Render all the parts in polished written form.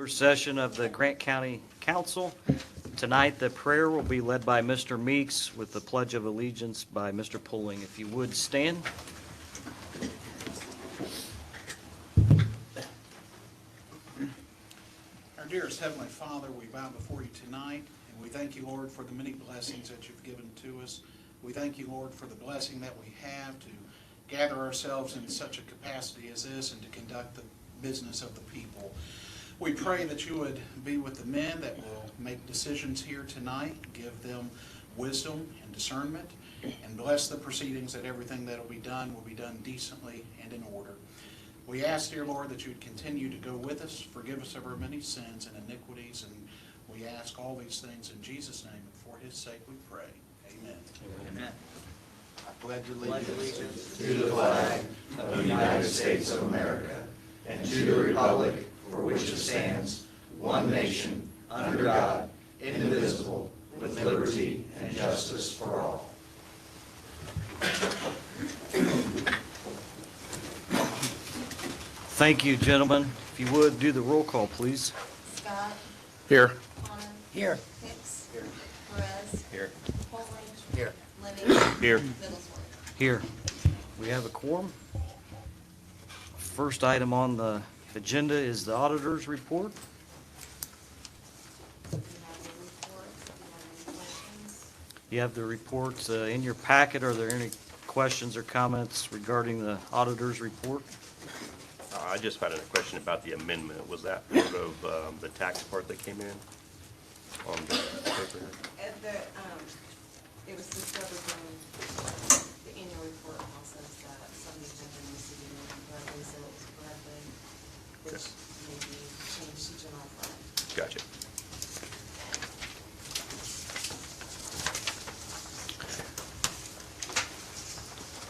Session of the Grant County Council. Tonight, the prayer will be led by Mr. Meeks with the Pledge of Allegiance by Mr. Pulling. If you would stand. Our dearest Heavenly Father, we bow before you tonight, and we thank you, Lord, for the many blessings that you've given to us. We thank you, Lord, for the blessing that we have to gather ourselves in such a capacity as this and to conduct the business of the people. We pray that you would be with the men that will make decisions here tonight, give them wisdom and discernment, and bless the proceedings, that everything that will be done decently and in order. We ask, dear Lord, that you would continue to go with us, forgive us of our many sins and iniquities, and we ask all these things in Jesus' name, and for his sake we pray. Amen. Amen. I pledge allegiance to the flag of the United States of America and to the republic for which it stands, one nation, under God, indivisible, with liberty and justice for all. Thank you, gentlemen. If you would, do the roll call, please. Scott. Here. Connor. Here. Hicks. Here. Perez. Here. Holdridge. Here. Lenny. Here. Middlesworth. Here. We have a quorum. First item on the agenda is the auditor's report. Do you have the report? Do you have any questions? You have the reports in your packet. Are there any questions or comments regarding the auditor's report? I just had a question about the amendment. Was that part of the tax part that came in on the paper? It was discovered during the annual report process that somebody had been receiving it incorrectly, so it was corrected, which may be changed to general fund. Gotcha.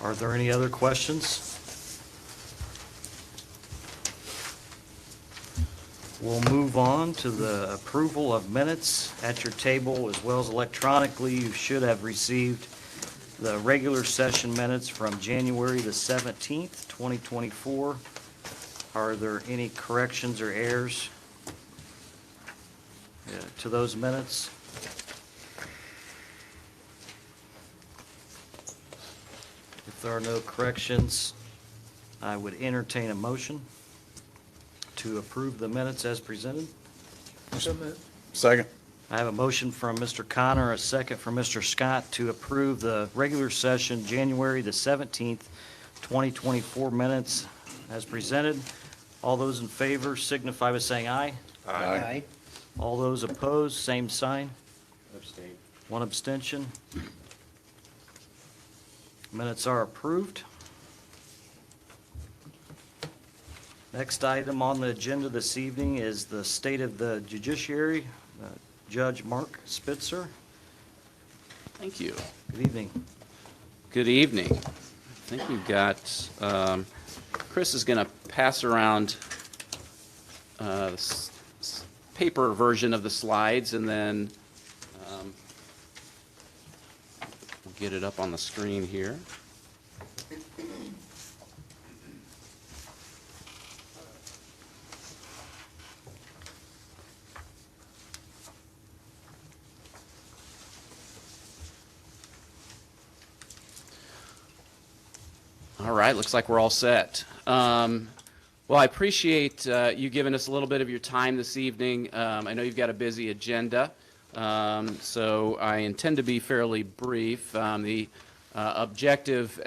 Are there any other questions? We'll move on to the approval of minutes at your table as well as electronically. You should have received the regular session minutes from January the 17th, 2024. Are there any corrections or errors to those minutes? If there are no corrections, I would entertain a motion to approve the minutes as presented. Second. I have a motion from Mr. Connor, a second from Mr. Scott to approve the regular session January the 17th, 2024 minutes as presented. All those in favor signify by saying aye. Aye. All those opposed, same sign. Abstain. One abstention. Minutes are approved. Next item on the agenda this evening is the state of the judiciary. Judge Mark Spitzer. Thank you. Good evening. Good evening. I think we've got, Chris is going to pass around the paper version of the slides, and then we'll get it up on the screen here. All right, looks like we're all set. Well, I appreciate you giving us a little bit of your time this evening. I know you've got a busy agenda, so I intend to be fairly brief. The objective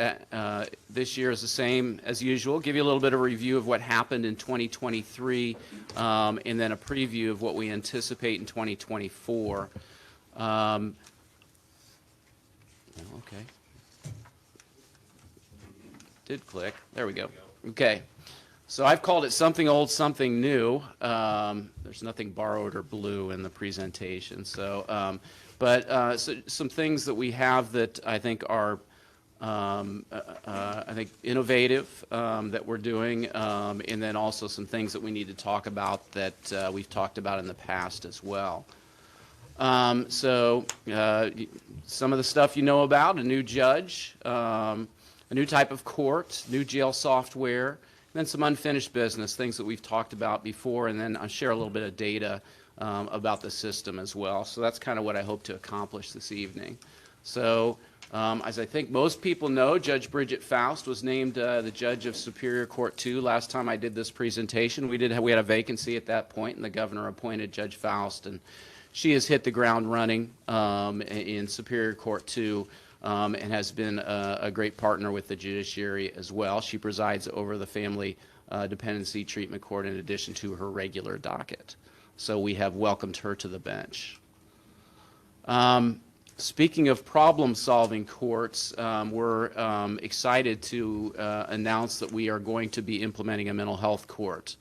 this year is the same as usual. Give you a little bit of a review of what happened in 2023, and then a preview of what we anticipate in 2024. Okay. Did click. There we go. Okay. So I've called it something old, something new. There's nothing borrowed or blue in the presentation. So, so some things that we have that I think are, innovative that we're doing, and then also some things that we need to talk about that we've talked about in the past as well. Some of the stuff you know about: a new judge. A new type of court, new jail software, then some unfinished business, things that we've talked about before, and then I'll share a little bit of data about the system as well. So that's kind of what I hope to accomplish this evening. So as I think most people know, Judge Bridget Faust was named the Judge of Superior Court 2 last time I did this presentation. We had a vacancy at that point, and the governor appointed Judge Faust, and she has hit the ground running in Superior Court 2 and has been a great partner with the judiciary as well. She presides over the Family Dependency Treatment Court in addition to her regular docket. So we have welcomed her to the bench. Speaking of problem-solving courts, we're excited to announce that we are going to be implementing a mental health court.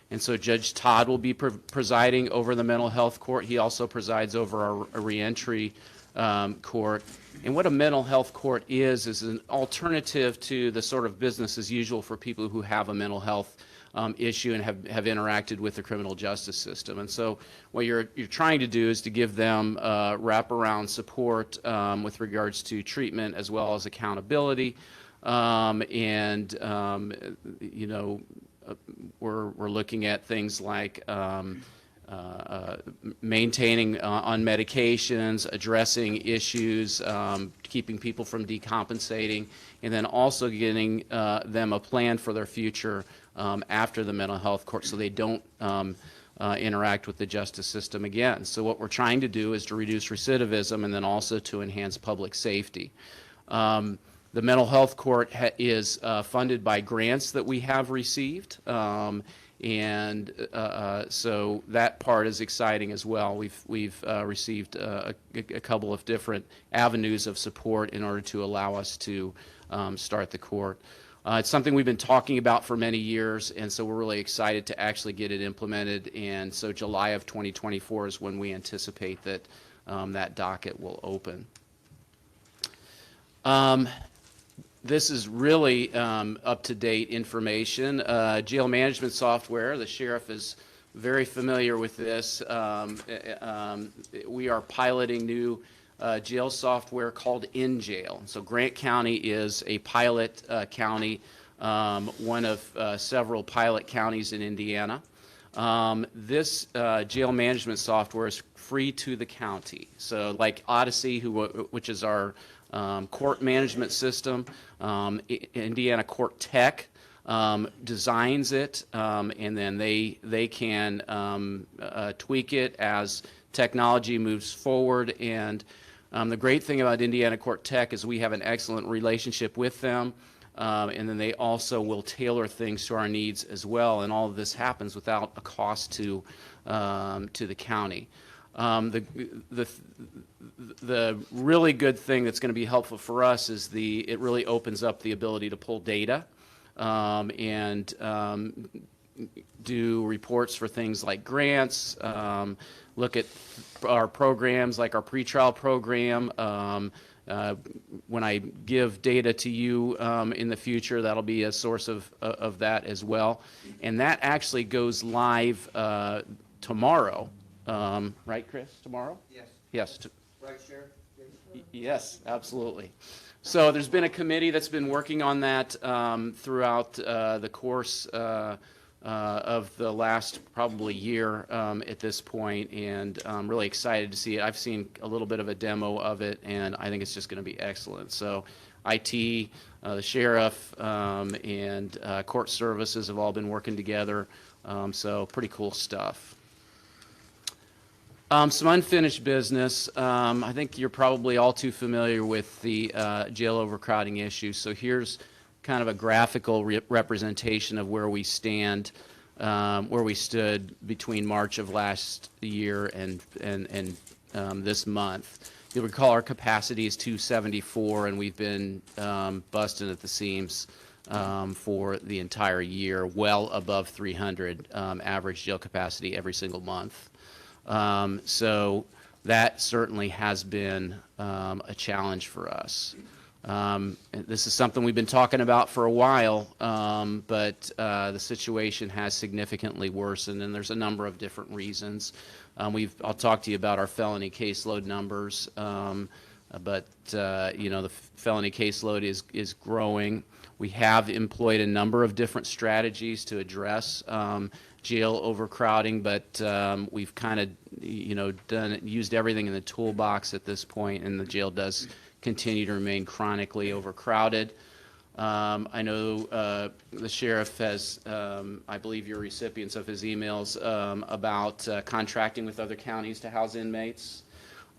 And so Judge Todd will be presiding over the mental health court. He also presides over our reentry court. And what a mental health court is an alternative to the sort of business as usual for people who have a mental health issue and have interacted with the criminal justice system. And so what you're trying to do is to give them wraparound support with regards to treatment as well as accountability. You know, we're looking at things like maintaining on medications, addressing issues, keeping people from decompensating, and then also getting them a plan for their future after the mental health court so they don't interact with the justice system again. So what we're trying to do is to reduce recidivism and then also to enhance public safety. The mental health court is funded by grants that we have received. So that part is exciting as well. We've received a couple of different avenues of support in order to allow us to start the court. It's something we've been talking about for many years, and so we're really excited to actually get it implemented. And so July of 2024 is when we anticipate that that docket will open. This is really up-to-date information. Jail management software, the sheriff is very familiar with this. We are piloting new jail software called InJail. So Grant County is a pilot county, one of several pilot counties in Indiana. This jail management software is free to the county. So like Odyssey, which is our court management system, Indiana Court Tech designs it, and then they can tweak it as technology moves forward. And the great thing about Indiana Court Tech is we have an excellent relationship with them, and then they also will tailor things to our needs as well. And all of this happens without a cost to the county. The really good thing that's going to be helpful for us is it really opens up the ability to pull data and do reports for things like grants, look at our programs like our pretrial program. When I give data to you in the future, that'll be a source of that as well. And that actually goes live tomorrow. Right, Chris? Tomorrow? Yes. Yes. Right, Sheriff? Yes, absolutely. So there's been a committee that's been working on that throughout the course of the last probably year at this point, and I'm really excited to see it. I've seen a little bit of a demo of it, and I think it's just going to be excellent. So IT, the sheriff, and court services have all been working together, so pretty cool stuff. Some unfinished business. I think you're probably all too familiar with the jail overcrowding issue. So here's kind of a graphical representation of where we stand, where we stood between March of last year and this month. You'll recall our capacity is 274, and we've been busting at the seams for the entire year, well above 300 average jail capacity every single month. So that certainly has been a challenge for us. This is something we've been talking about for a while, but the situation has significantly worsened, and there's a number of different reasons. I'll talk to you about our felony caseload numbers, but you know, the felony caseload is growing. We have employed a number of different strategies to address jail overcrowding, but we've kind of, used everything in the toolbox at this point, and the jail does continue to remain chronically overcrowded. I know the sheriff has, I believe you're recipients of his emails about contracting with other counties to house inmates.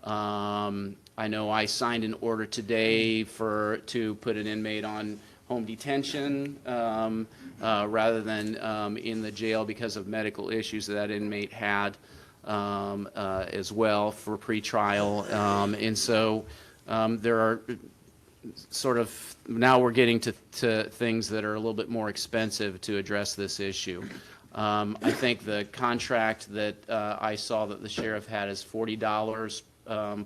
I know I signed an order today to put an inmate on home detention rather than in the jail because of medical issues that inmate had as well for pretrial. And so there are sort of, now we're getting to things that are a little bit more expensive to address this issue. I think the contract that I saw that the sheriff had is $40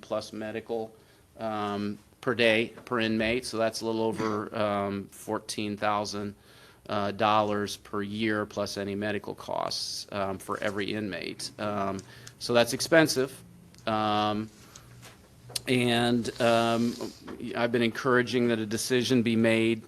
plus medical per day per inmate, so that's a little over $14,000 per year plus any medical costs for every inmate. So that's expensive. And I've been encouraging that a decision be made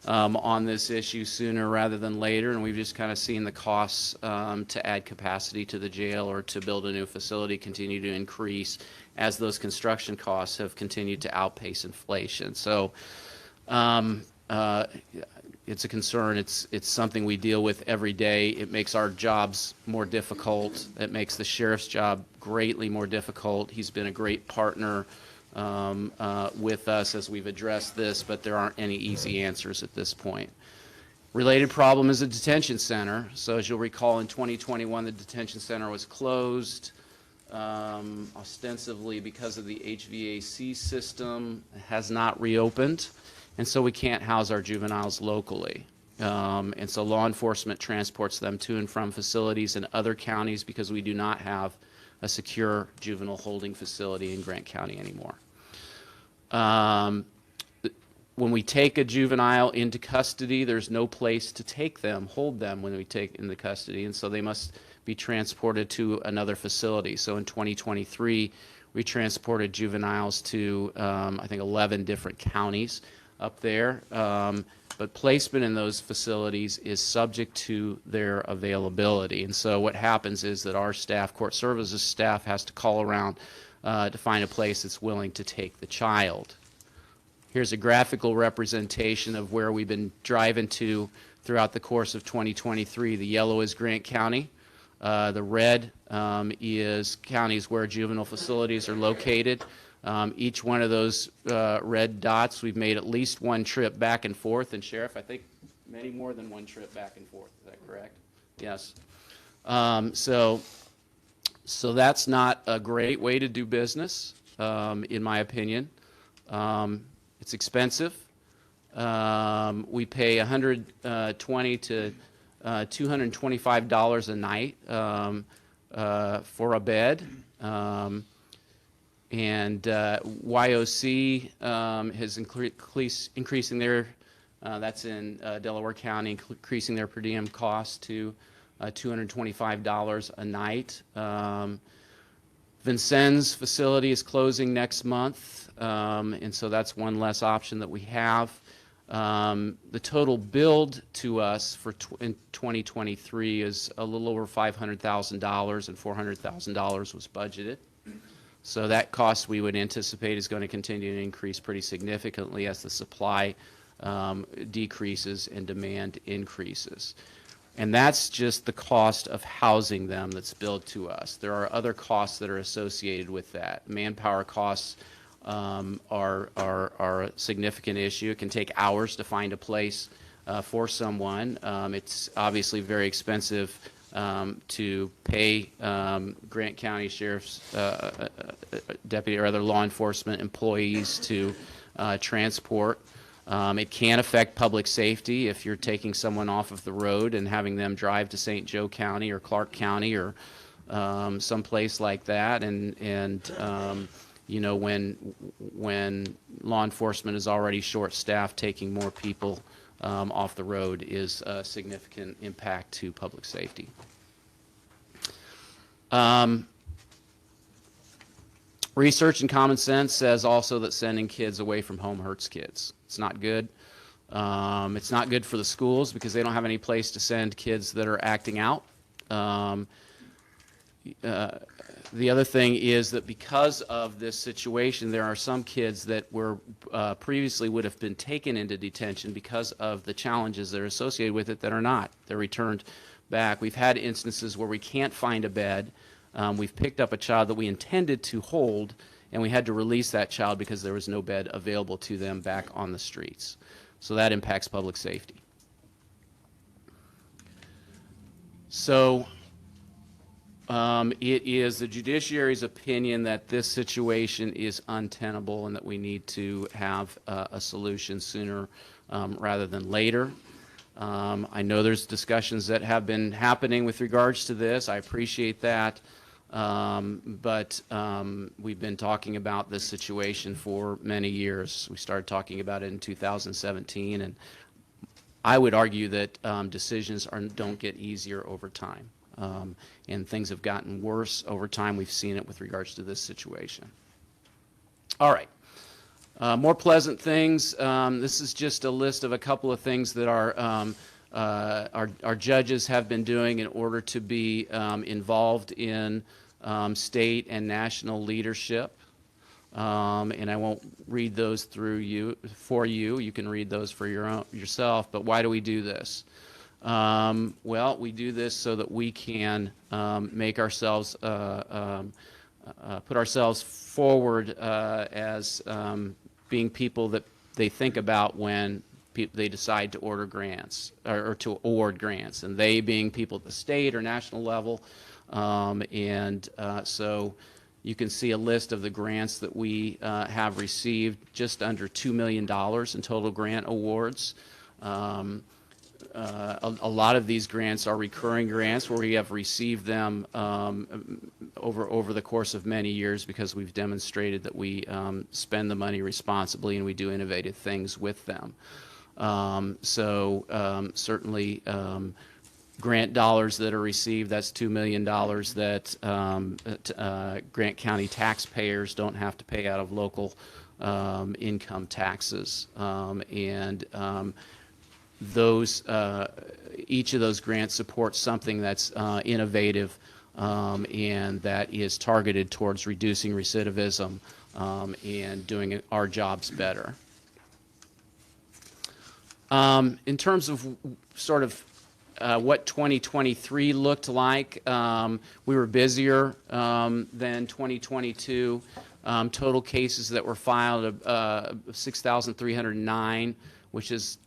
on this issue sooner rather than later, and we've just kind of seen the costs to add capacity to the jail or to build a new facility continue to increase as those construction costs have continued to outpace inflation. So it's a concern. It's something we deal with every day. It makes our jobs more difficult. It makes the sheriff's job greatly more difficult. He's been a great partner with us as we've addressed this, but there aren't any easy answers at this point. Related problem is the detention center. So as you'll recall, in 2021, the detention center was closed ostensibly because of the HVAC system. It has not reopened, and so we can't house our juveniles locally. And so law enforcement transports them to and from facilities in other counties because we do not have a secure juvenile holding facility in Grant County anymore. When we take a juvenile into custody, there's no place to hold them when we take into custody, and so they must be transported to another facility. So in 2023, we transported juveniles to, I think, 11 different counties up there. But placement in those facilities is subject to their availability. And so what happens is that our staff, court services staff, has to call around to find a place that's willing to take the child. Here's a graphical representation of where we've been driving to throughout the course of 2023. The yellow is Grant County. The red is counties where juvenile facilities are located. Each one of those red dots, we've made at least one trip back and forth. And Sheriff, I think many more than one trip back and forth. Is that correct? Yes. So that's not a great way to do business, in my opinion. It's expensive. We pay $120 to $225 a night for a bed. And YOC is increasing their, that's in Delaware County, increasing their per diem cost to $225 a night. Vincennes facility is closing next month, and so that's one less option that we have. The total billed to us in 2023 is a little over $500,000, and $400,000 was budgeted. So that cost we would anticipate is going to continue to increase pretty significantly as the supply decreases and demand increases. And that's just the cost of housing them that's billed to us. There are other costs that are associated with that. Manpower costs are a significant issue. It can take hours to find a place for someone. It's obviously very expensive to pay Grant County Sheriff's deputy or other law enforcement employees to transport. It can affect public safety if you're taking someone off of the road and having them drive to St. Joe County or Clark County or someplace like that. And you know, when law enforcement is already short-staffed, taking more people off the road is a significant impact to public safety. Research and common sense says also that sending kids away from home hurts kids. It's not good. It's not good for the schools because they don't have any place to send kids that are acting out. The other thing is that because of this situation, there are some kids that were previously would have been taken into detention because of the challenges that are associated with it that are not. They're returned back. We've had instances where we can't find a bed. We've picked up a child that we intended to hold, and we had to release that child because there was no bed available to them back on the streets. So that impacts public safety. So it is the judiciary's opinion that this situation is untenable and that we need to have a solution sooner rather than later. I know there's discussions that have been happening with regards to this. I appreciate that. But we've been talking about this situation for many years. We started talking about it in 2017, and I would argue that decisions don't get easier over time. And things have gotten worse over time. We've seen it with regards to this situation. All right. More pleasant things. This is just a list of a couple of things that our judges have been doing in order to be involved in state and national leadership. And I won't read those for you. You can read those for yourself. But why do we do this? Well, we do this so that we can make ourselves, put ourselves forward as being people that they think about when they decide to order grants or to award grants, and they being people at the state or national level. So you can see a list of the grants that we have received, just under $2 million in total grant awards. A lot of these grants are recurring grants where we have received them over the course of many years because we've demonstrated that we spend the money responsibly and we do innovative things with them. Certainly grant dollars that are received, that's $2 million that Grant County taxpayers don't have to pay out of local income taxes. Each of those grants supports something that's innovative and that is targeted towards reducing recidivism and doing our jobs better. In terms of sort of what 2023 looked like, we were busier than 2022. Total cases that were filed, 6,309, which is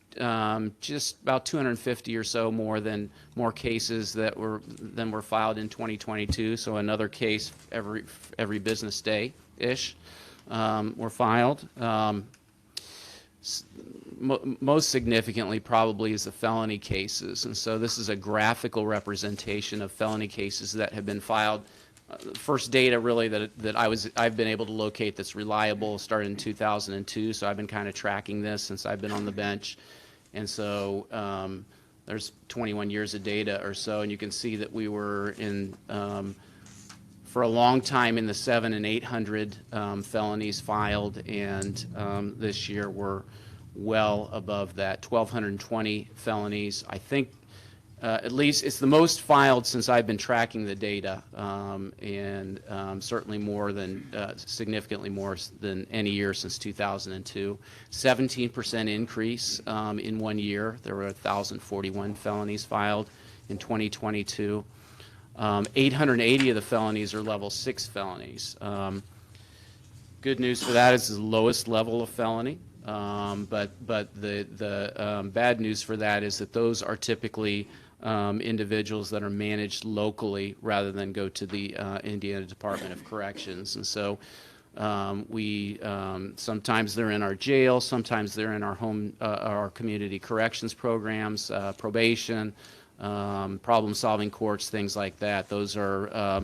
just about 250 or so more cases that were filed in 2022. So another case every business day ish were filed. Most significantly probably is the felony cases, and so this is a graphical representation of felony cases that have been filed. First data really that I've been able to locate that's reliable started in 2002, so I've been kind of tracking this since I've been on the bench. And so there's 21 years of data or so, and you can see that we were in, for a long time, in the 700 and 800 felonies filed, and this year we're well above that, 1,220 felonies. I think at least it's the most filed since I've been tracking the data, and certainly more than, significantly more than any year since 2002. 17% increase in 1 year. There were 1,041 felonies filed in 2022. 880 of the felonies are level 6 felonies. Good news for that is the lowest level of felony. But the bad news for that is that those are typically individuals that are managed locally rather than go to the Indiana Department of Corrections. And so sometimes they're in our jail, sometimes they're in our community corrections programs, probation, problem-solving courts, things like that. Those are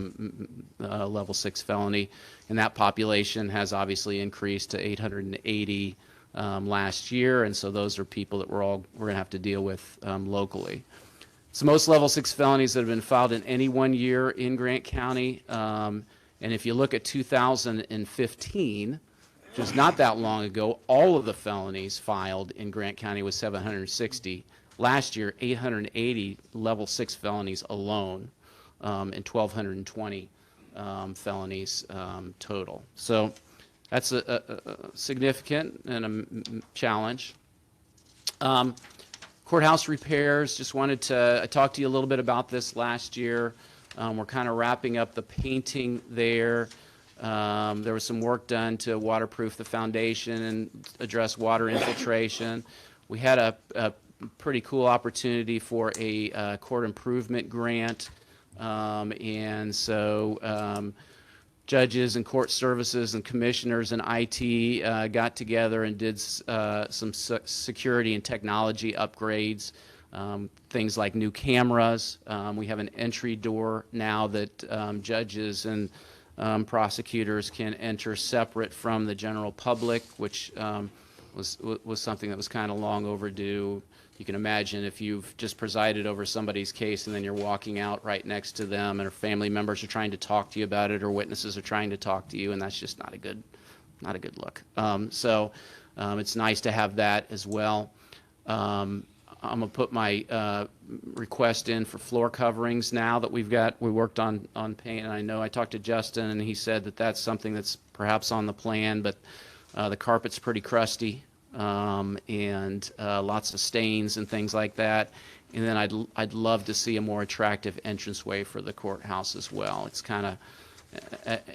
level 6 felony, and that population has obviously increased to 880 last year, and so those are people that we're going to have to deal with locally. It's the most level 6 felonies that have been filed in any 1 year in Grant County, and if you look at 2015, which was not that long ago, all of the felonies filed in Grant County was 760. Last year, 880 level 6 felonies alone, and 1,220 felonies total. So that's a significant and a challenge. Courthouse repairs, just wanted to, I talked to you a little bit about this last year. We're kind of wrapping up the painting there. There was some work done to waterproof the foundation and address water infiltration. We had a pretty cool opportunity for a court improvement grant. And so judges and court services and commissioners and IT got together and did some security and technology upgrades, things like new cameras. We have an entry door now that judges and prosecutors can enter separate from the general public, which was something that was kind of long overdue. You can imagine if you've just presided over somebody's case and then you're walking out right next to them and family members are trying to talk to you about it or witnesses are trying to talk to you, and that's just not a good look. So it's nice to have that as well. I'm going to put my request in for floor coverings now that we worked on paint, and I know I talked to Justin and he said that that's something that's perhaps on the plan, but the carpet's pretty crusty. And lots of stains and things like that. And then I'd love to see a more attractive entranceway for the courthouse as well. It's kind of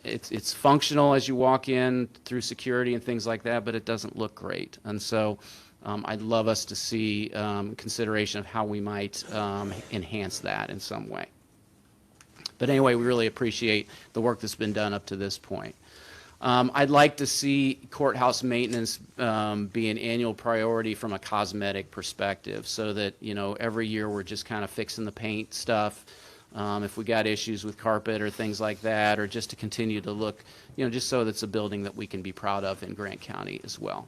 it's functional as you walk in through security and things like that, but it doesn't look great. And so I'd love us to see consideration of how we might enhance that in some way. But anyway, we really appreciate the work that's been done up to this point. I'd like to see courthouse maintenance be an annual priority from a cosmetic perspective, so that, you know, every year we're just kind of fixing the paint stuff. If we got issues with carpet or things like that, or just to continue to look, you know, just so that's a building that we can be proud of in Grant County as well.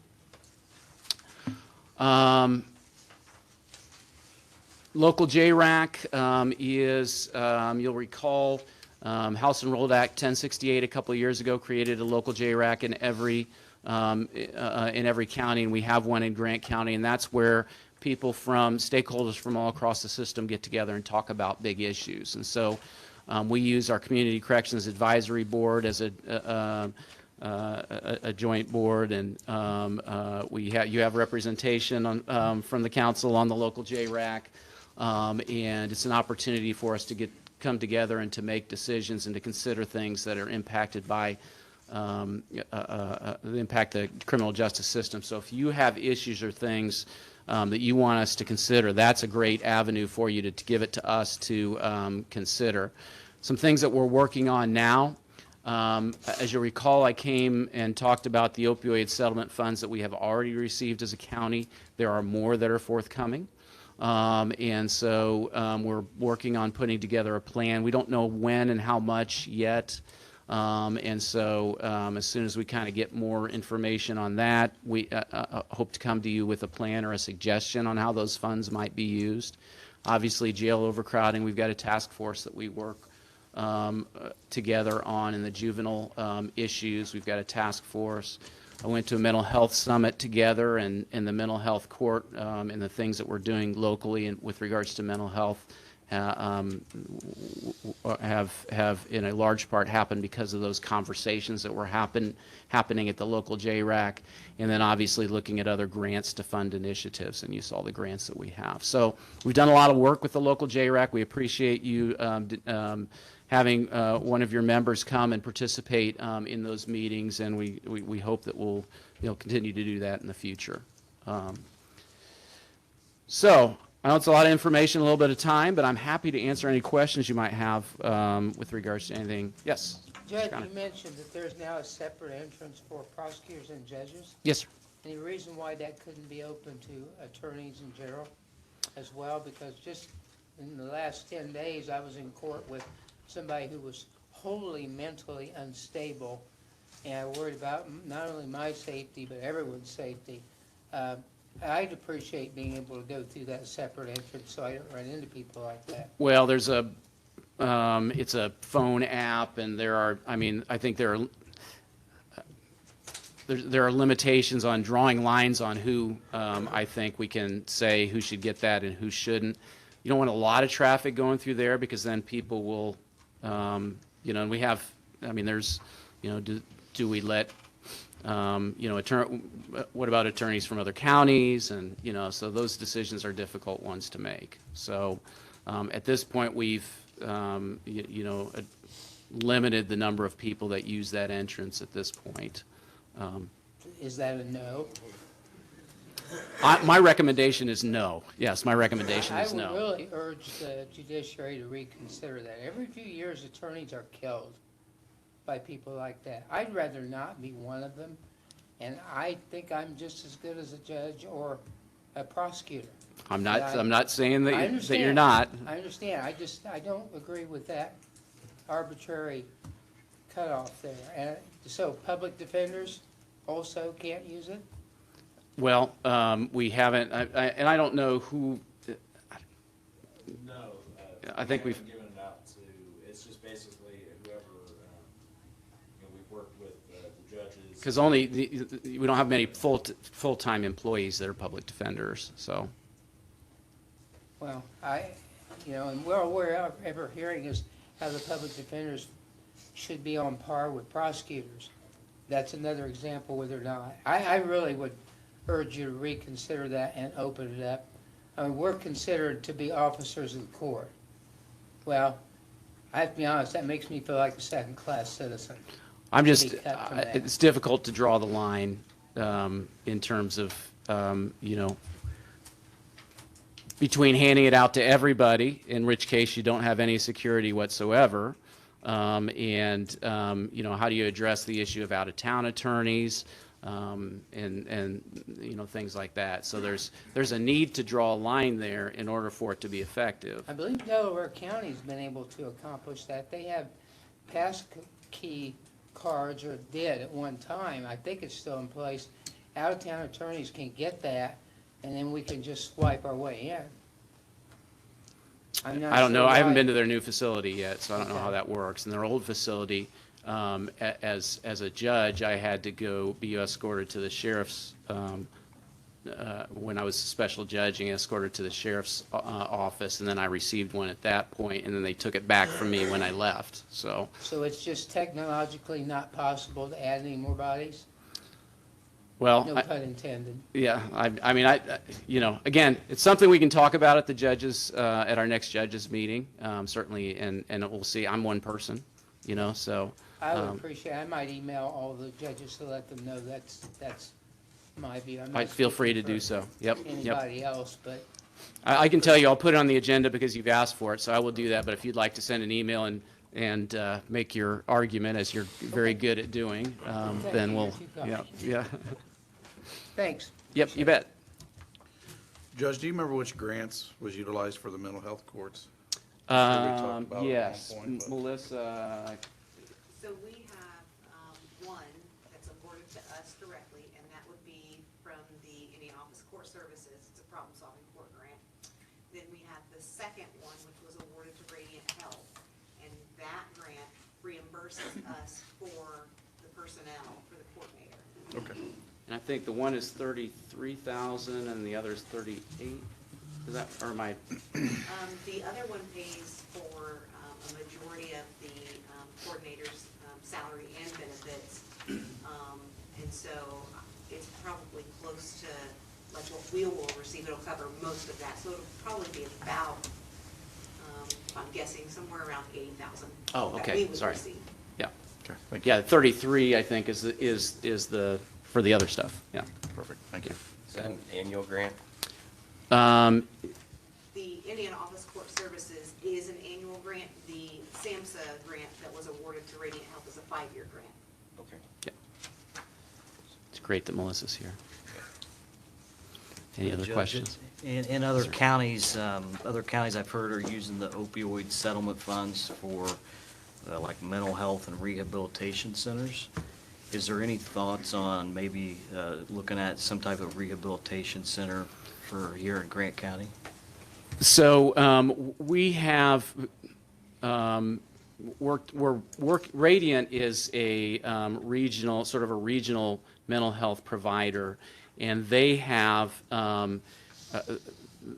Local JRAC is, you'll recall, House Enrolled Act 1068 a couple of years ago created a local JRAC in every county, and we have one in Grant County, and that's where people from stakeholders from all across the system get together and talk about big issues. And so we use our Community Corrections Advisory Board as a joint board, and you have representation on, from the council on the local JRAC, and it's an opportunity for us to come together and to make decisions and to consider things that are impacted by impact the criminal justice system. So if you have issues or things that you want us to consider, that's a great avenue for you to give it to us to consider. Some things that we're working on now. As you recall, I came and talked about the opioid settlement funds that we have already received as a county. There are more that are forthcoming. And so we're working on putting together a plan. We don't know when and how much yet. And so as soon as we kind of get more information on that, we hope to come to you with a plan or a suggestion on how those funds might be used. Obviously, jail overcrowding, we've got a task force that we work together on in the juvenile issues. We've got a task force. I went to a mental health summit together, and in the mental health court and the things that we're doing locally and with regards to mental health have in a large part happened because of those conversations that were happening at the local JRAC, and then obviously looking at other grants to fund initiatives, and you saw the grants that we have. So we've done a lot of work with the local JRAC. We appreciate you having one of your members come and participate in those meetings, and we hope that we'll continue to do that in the future. So I know it's a lot of information, a little bit of time, but I'm happy to answer any questions you might have with regards to anything. Yes? Judge, you mentioned that there's now a separate entrance for prosecutors and judges. Yes, sir. Any reason why that couldn't be open to attorneys in general as well? Because just in the last 10 days, I was in court with somebody who was wholly mentally unstable, and I worried about not only my safety, but everyone's safety. I'd appreciate being able to go through that separate entrance so I don't run into people like that. Well, there's it's a phone app, and there are, I think there are, there are limitations on drawing lines on who, I think we can say who should get that and who shouldn't. You don't want a lot of traffic going through there because then people will, you know, and we have, I mean, there's, you know, do we let, you know, what about attorneys from other counties? And, you know, so those decisions are difficult ones to make. So at this point, we've, you know, limited the number of people that use that entrance at this point. Is that a no? My recommendation is no. Yes, my recommendation is I no. would really urge the judiciary to reconsider that. Every few years, attorneys are killed by people like that. I'd rather not be one of them, and I think I'm just as good as a judge or a prosecutor. I'm not saying I that understand. you're not. I understand. I don't agree with that arbitrary cutoff there. And so public defenders also can't use it? Well, we haven't, and I don't know who, No. I think we've- haven't given it out to, it's just basically whoever, you know, we've worked with the judges. because we don't have many full-time employees that are public defenders, so. Well, you know, and all we're ever hearing is how the public defenders should be on par with prosecutors. That's another example where they're not. I really would urge you to reconsider that and open it up. I mean, we're considered to be officers of the court. Well, I have to be honest, that makes me feel like a second-class citizen. I'm to just, be cut from that. it's difficult to draw the line in terms of, you know, between handing it out to everybody, in which case you don't have any security whatsoever, and, you know, how do you address the issue of out-of-town attorneys, and, you know, things like that. So there's a need to draw a line there in order for it to be effective. I believe Delaware County's been able to accomplish that. They have pass key cards, or did at one time. I think it's still in place. Out-of-town attorneys can get that, and then we can just swipe our way in. I'm not I don't know. sure I haven't why- been to their new facility yet, so I don't know Okay. how that works. In their old facility, as a judge, I had to be escorted to the sheriff's, when I was a special judge, and escorted to the sheriff's office, and then I received one at that point, and then they took it back from me when I left, so. So it's just technologically not possible to add any more bodies? Well, No pun intended. yeah, I mean, you know, again, it's something we can talk about at the judges, at our next judges meeting, certainly, and we'll see. I'm one person, you know, so. I would appreciate, I might email all the judges to let them know that's my view. I'm not Feel free to speaking do for so. Yep, yep. Anybody else, but I can tell you, I'll put it on the agenda because you've asked for it, so I will do that. But if you'd like to send an email and make your argument, as you're very good at doing, then you. we'll, You're too kind. yeah. thanks. Yep, you bet. Judge, do you remember which grants was utilized for the mental health courts? Sure we talked about it at one Yes, point, but- Melissa, So we have one that's awarded to us directly, and that would be from the Indianapolis Court Services. It's a problem-solving court grant. Then we have the second one, which was awarded to Radiant Health, and that grant reimburses us for the personnel for the coordinator. Okay. and I think the one is 33,000 and the other is 38. Is that, or am I? The other one pays for a majority of the coordinator's salary and benefits. And so it's probably close to like what we will receive. It'll cover most of that. So it'll probably be about, I'm guessing, somewhere around 80,000. Oh, that okay, we would sorry. receive. Yeah, Okay, thank you. yeah, 33, I think, is the, for the other stuff, yeah. Perfect, thank you. Is that an annual grant? The Indiana Office Court Services is an annual grant. The SAMHSA grant that was awarded to Radiant Health is a 5-year grant. Okay. It's great that Melissa's here. Any other Judge, questions? In other counties I've heard are using the opioid settlement funds for like mental health and rehabilitation centers. Is there any thoughts on maybe looking at some type of rehabilitation center for here in Grant County? So we have Radiant is a regional, sort of a regional mental health provider, and they have,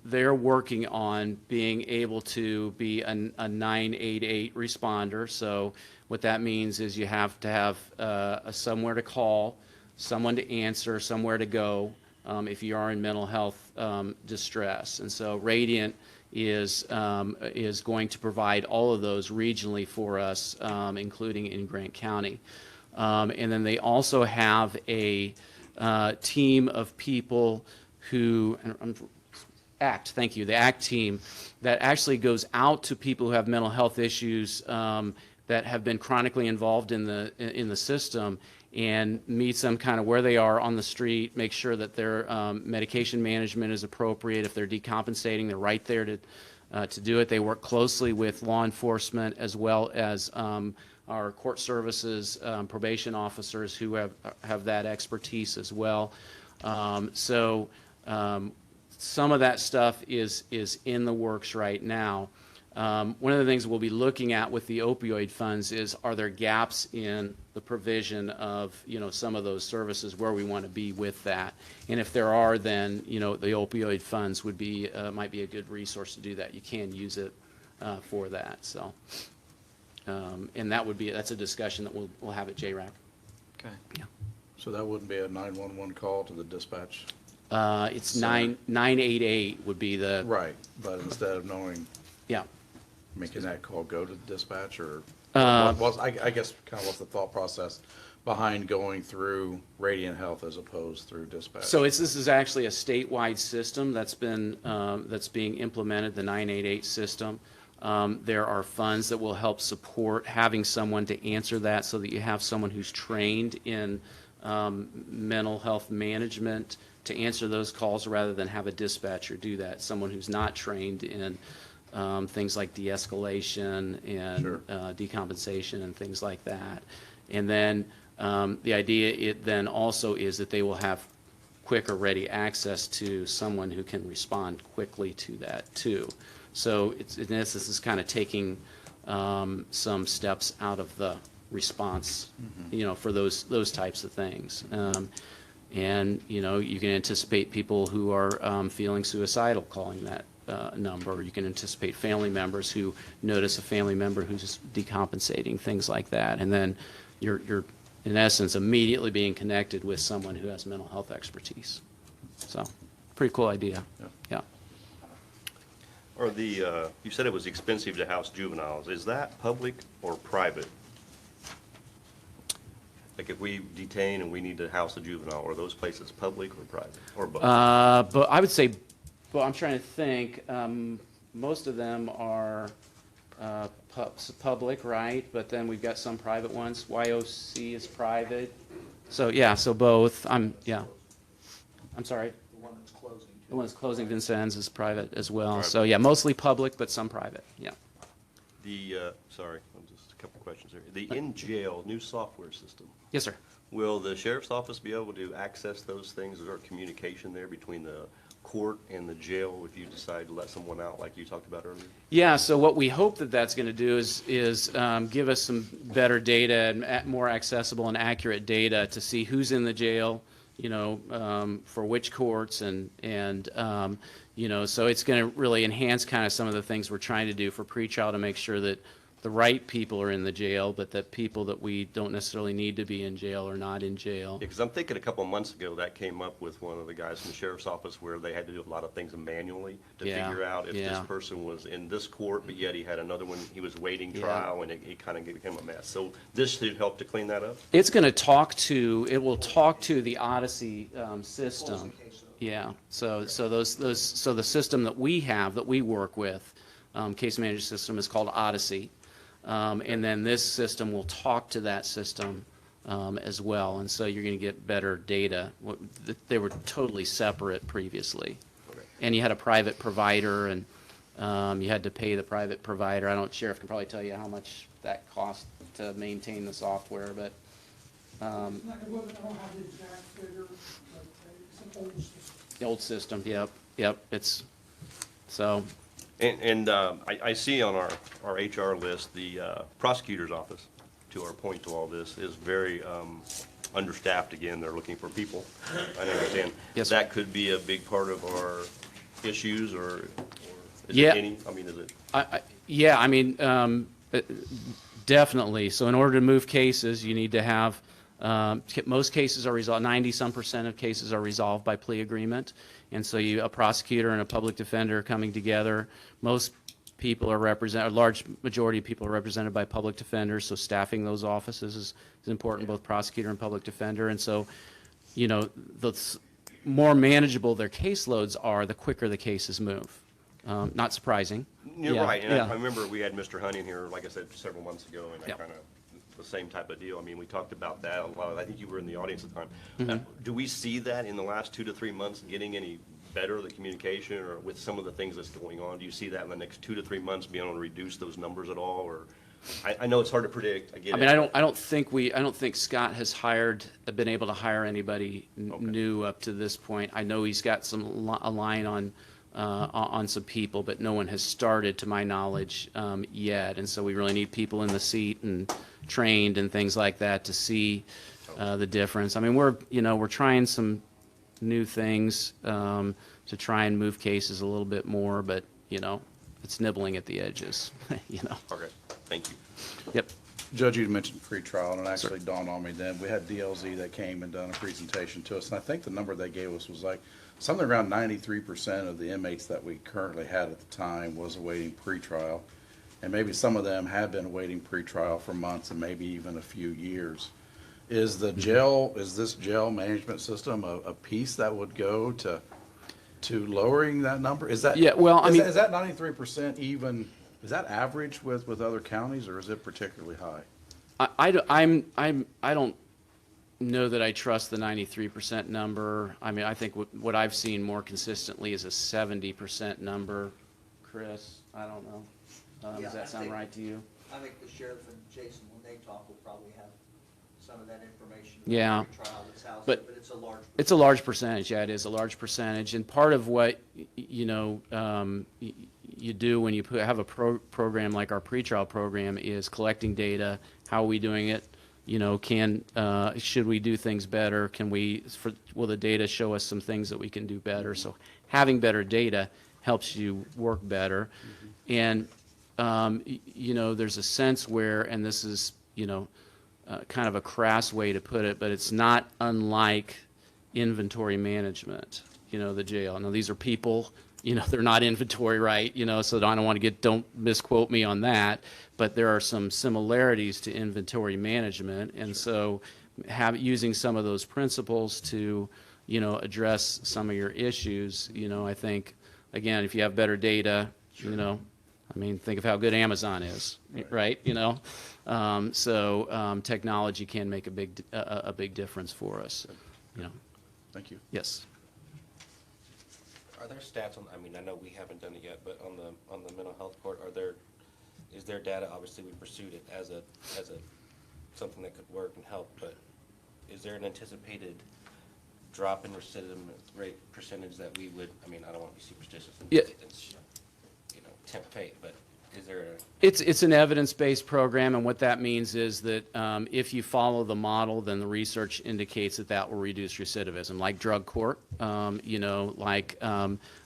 they're working on being able to be a 988 responder. So what that means is you have to have somewhere to call, someone to answer, somewhere to go if you are in mental health distress. And so Radiant is going to provide all of those regionally for us, including in Grant County. And then they also have a team of people who, ACT, thank you, the ACT team, that actually goes out to people who have mental health issues that have been chronically involved in the system, and meets them kind of where they are on the street, make sure that their medication management is appropriate. If they're decompensating, they're right there to do it. They work closely with law enforcement as well as our court services, probation officers who have that expertise as well. Some of that stuff is in the works right now. One of the things we'll be looking at with the opioid funds is, are there gaps in the provision of, some of those services where we want to be with that? And if there are, then, the opioid funds would be, might be a good resource to do that. You can use it for that, so. And that's a discussion that we'll have at JRAC. Okay. Yeah. So that wouldn't be a 911 call to the dispatch? It's 988 would be the. Right, but instead of knowing, Yeah. making that call go to the dispatch, or, Uh, well, I guess kind of what's the thought process behind going through Radiant Health as opposed through dispatch? So this is actually a statewide system that's being implemented, the 988 system. There are funds that will help support having someone to answer that, so that you have someone who's trained in mental health management to answer those calls, rather than have a dispatcher do that. Someone who's not trained in things like de-escalation and Sure. decompensation and things like that. And then the idea then also is that they will have quick or ready access to someone who can respond quickly to that too. So it's, in essence, it's kind of taking some steps out of the response, for those types of things. And, you can anticipate people who are feeling suicidal calling that number. You can anticipate family members who notice a family member who's decompensating, things like that. And then you're in essence, immediately being connected with someone who has mental health expertise. So, pretty cool idea. Yeah. Or you said it was expensive to house juveniles. Is that public or private? Like if we detain and we need to house a juvenile, are those places public or private, or both? But I would say, I'm trying to think, most of them are public, right? But then we've got some private ones. YOC is private. So, yeah, so both. I'm sorry. The one that's closing. The one that's closing Vincennes is private as well. Private. So, yeah, mostly public, but some private, yeah. Sorry, just a couple questions here. The in-jail new software system, Yes, sir. will the sheriff's office be able to access those things? Is there communication there between the court and the jail if you decide to let someone out like you talked about earlier? Yeah, so what we hope that that's going to do is give us some better data and more accessible and accurate data to see who's in the jail, for which courts, and so it's going to really enhance kind of some of the things we're trying to do for pretrial, to make sure that the right people are in the jail, but that people that we don't necessarily need to be in jail are not in jail. Because I'm thinking a couple of months ago that came up with one of the guys from the sheriff's office, where they had to do a lot of things manually to Yeah, figure out if this yeah. person was in this court, but yet he had another one, he was waiting Yeah. trial, and it kind of became a mess. So this should help to clean that up? It will talk to the Odyssey system. Yeah, so the system that we have, that we work with, case management system, is called Odyssey. And then this system will talk to that system as well, and so you're going to get better data. They were totally separate previously. Okay. And you had a private provider, and you had to pay the private provider. Sheriff can probably tell you how much that cost to maintain the software, but I don't have the exact figure, but it's an old system. the old system, yep, it's, so, And I see on our HR list, the prosecutor's office, to our point to all this, is very understaffed again, they're looking for people. I understand. Yes, sir. That could be a big part of our issues, or is Yeah. it any? I mean, is it? Yeah, I mean, definitely. So in order to move cases, you need to have, most cases are resolved, 90-some% of cases are resolved by plea agreement. And so a prosecutor and a public defender are coming together. Most people are represented, a large majority of people are represented by public defenders, so staffing those offices is important, both prosecutor and public defender. And so, you know, the more manageable their caseloads are, the quicker the cases move. Not surprising. You're Yeah, right, and yeah. I remember we had Mr. Honey in here, like I said, several months ago, and I Yeah. kind of, the same type of deal. I mean, we talked about that a lot. I think you were in the audience at the time. Mm-hmm. Do we see that in the last 2 to 3 months getting any better, the communication, or with some of the things that's going on? Do you see that in the next 2 to 3 months being able to reduce those numbers at all, or? I know it's hard to predict, I get it. I mean, I don't think Scott has been able to hire anybody new up to this point. I know he's got a line on some people, but no one has started, to my knowledge, yet. And so we really need people in the seat and trained and things like that to see the difference. I mean, we're trying some new things to try and move cases a little bit more, but, you know, it's nibbling at the edges, you know. Okay, thank you. Yep. Judge, you mentioned pretrial, and it actually dawned on me then. We had DLZ that came and done a presentation to us, and I think the number they gave us was like something around 93% of the inmates that we currently had at the time was awaiting pretrial. And maybe some of them have been awaiting pretrial for months and maybe even a few years. Is this jail management system a piece that would go to lowering that number? Is that, Yeah, well, I mean- is that 93% even, is that average with other counties, or is it particularly high? I don't know that I trust the 93% number. I mean, I think what I've seen more consistently is a 70% number. Chris, I don't know. Yeah, Does that sound right to you? I think the sheriff and Jason, when they talk, will probably have some of that information. Yeah. about the trial that's housed, But but it's a large. It's a large percentage, yeah, it is a large percentage. And part of what, you know, you do when you have a program like our pretrial program is collecting data. How are we doing it? You know, should we do things better? Will the data show us some things that we can do better? So having better data helps you work better. And, you know, there's a sense where, and this is, you know, kind of a crass way to put it, but it's not unlike inventory management, you know, the jail. Now, these are people, you know, they're not inventory, right? You know, so don't misquote me on that, but there are some similarities to inventory management. And so using some of those principles to, you know, address some of your issues, you know, I think, again, if you have better data, you know, I mean, think of how good Amazon is, right? You know, technology can make a big difference for us. You know. Thank you. Yes. Are there stats on? I mean, I know we haven't done it yet, but on the mental health court, is there data? Obviously, we pursued it as a something that could work and help, but is there an anticipated drop in recidivism rate percentage that we would? I mean, I don't want to be superstitious. Yeah. You know, tempt fate, but is there a? It's an evidence-based program, and what that means is that if you follow the model, then the research indicates that will reduce recidivism, like drug court, you know, like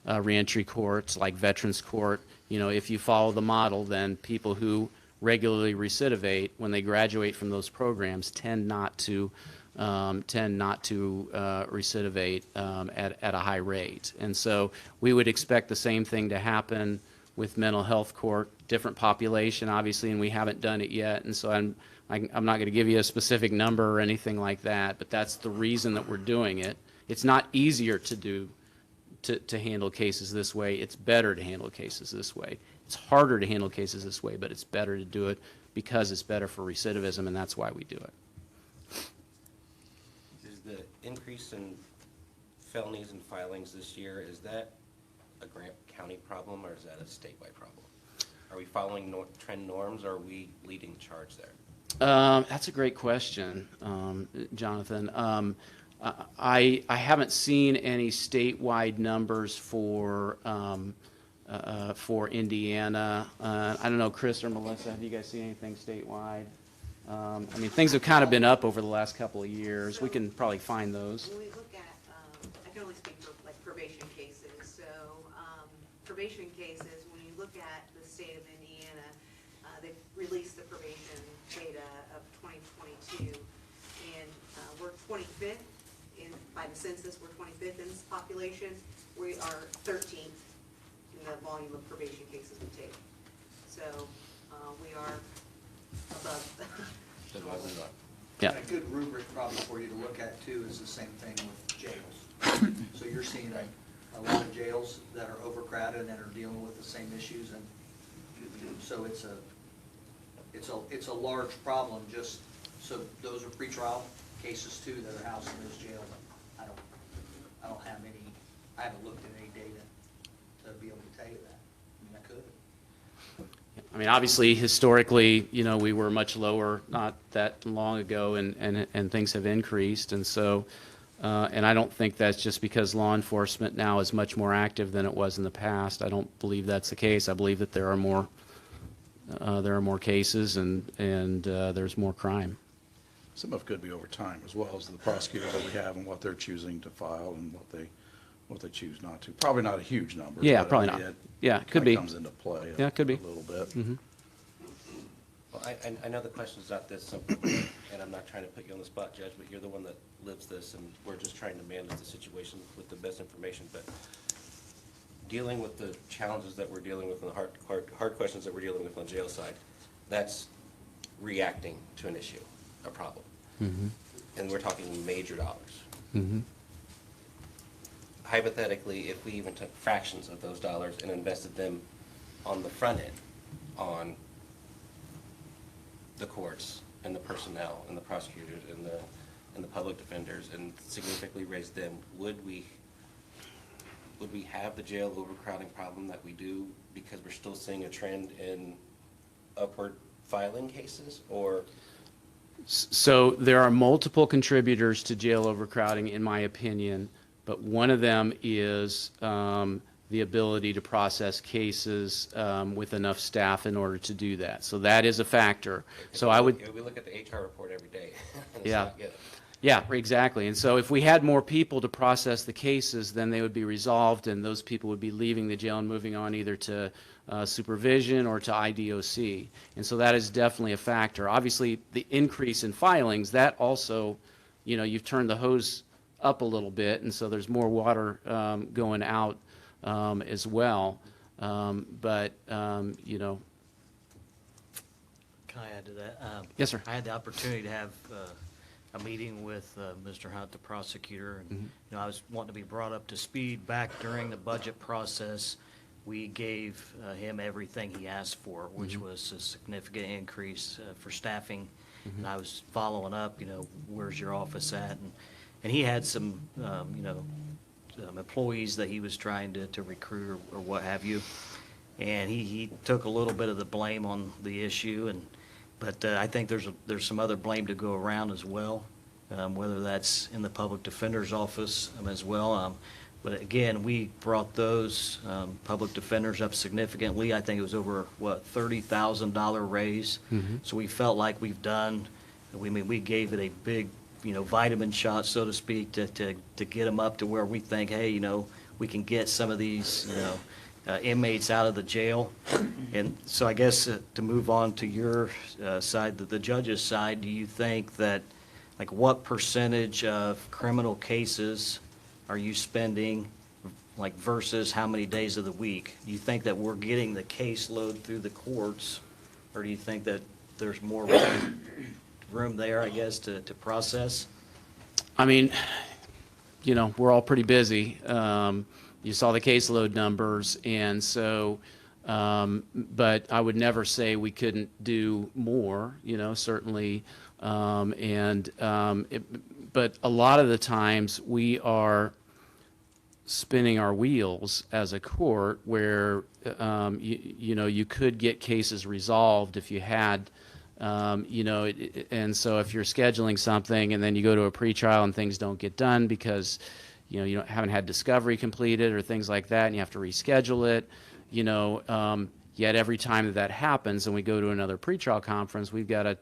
reentry courts, like veterans court. You know, if you follow the model, then people who regularly recidivate, when they graduate from those programs, tend not to recidivate at a high rate. And so we would expect the same thing to happen with mental health court, different population, obviously, and we haven't done it yet. And so I'm not going to give you a specific number or anything like that, but that's the reason that we're doing it. It's not easier to handle cases this way. It's better to handle cases this way. It's harder to handle cases this way, but it's better to do it because it's better for recidivism, and that's why we do it. Is the increase in felonies and filings this year, is that a Grant County problem, or is that a statewide problem? Are we following trend norms, or are we leading the charge there? That's a great question, Jonathan. I haven't seen any statewide numbers for Indiana. I don't know, Chris or Melissa, have you guys seen anything statewide? I mean, things have kind of been up over the last couple of years. We can probably find those. When we look at, I can only speak for like probation cases, so probation cases, when you look at the state of Indiana, they've released the probation data of 2022, and we're 25th by the census, we're 25th in this population. We are 13th in the volume of probation cases we take. So we are above. Yeah. A good rubric probably for you to look at too is the same thing with jails. So you're seeing a lot of jails that are overcrowded and are dealing with the same issues, and so it's a large problem. Just so those are pretrial cases too that are housed in those jails. I don't have any. I haven't looked at any data to be able to tell you that. I mean, I could. I mean, obviously, historically, you know, we were much lower not that long ago, and things have increased. And so, and I don't think that's just because law enforcement now is much more active than it was in the past. I don't believe that's the case. I believe that there are more cases and there's more crime. Some of it could be over time, as well as the prosecutors that we have and what they're choosing to file and what they choose not to. Probably not a huge number. Yeah, but probably I mean, not. it Yeah, it could kinda be. comes into play. Yeah, it could be. A little bit. Mhm. Well, I know the question's not this simple, and I'm not trying to put you on the spot, Judge, but you're the one that lives this, and we're just trying to manage the situation with the best information. But dealing with the challenges that we're dealing with and the hard questions that we're dealing with on the jail side, that's reacting to an issue, a problem. And we're talking major dollars. Hypothetically, if we even took fractions of those dollars and invested them on the front end, on the courts and the personnel and the prosecutors and the public defenders, and significantly raised them, would we have the jail overcrowding problem that we do because we're still seeing a trend in upward filing cases? Or So there are multiple contributors to jail overcrowding, in my opinion, but one of them is the ability to process cases with enough staff in order to do that. So that is a factor. So I would. We look at the HR report every day. And it's Yeah. not good. Yeah, exactly. And so if we had more people to process the cases, then they would be resolved, and those people would be leaving the jail and moving on either to supervision or to IDOC. And so that is definitely a factor. Obviously, the increase in filings, that also, you know, you've turned the hose up a little bit, and so there's more water going out as well. But, you know. Can I add to that? Yes, sir. I had the opportunity to have a meeting with Mr. Hunt, the prosecutor, and you know, I was wanting to be brought up to speed. Back during the budget process, we gave him everything he asked for, which was a significant increase for staffing. And I was following up, you know, where's your office at? And he had some, you know, employees that he was trying to recruit or what have you. And he took a little bit of the blame on the issue, but I think there's some other blame to go around as well, whether that's in the public defender's office as well. But again, we brought those public defenders up significantly. I think it was over, $30,000 raise. So we felt like we've done, we gave it a big, you know, vitamin shot, so to speak, to get them up to where we think, hey, you know, we can get some of these, you know, inmates out of the jail. And so I guess to move on to your side, the judge's side, do you think that, like, what percentage of criminal cases are you spending, like, versus how many days of the week? Do you think that we're getting the caseload through the courts, or do you think that there's more room there, I guess, to process? I mean, you know, we're all pretty busy. You saw the caseload numbers, and so, but I would never say we couldn't do more, you know, certainly. But a lot of the times we are spinning our wheels as a court where, you know, you could get cases resolved if you had, you know, and so if you're scheduling something and then you go to a pretrial and things don't get done because, you know, you haven't had discovery completed or things like that, and you have to reschedule it, you know, yet every time that happens and we go to another pretrial conference, we've got to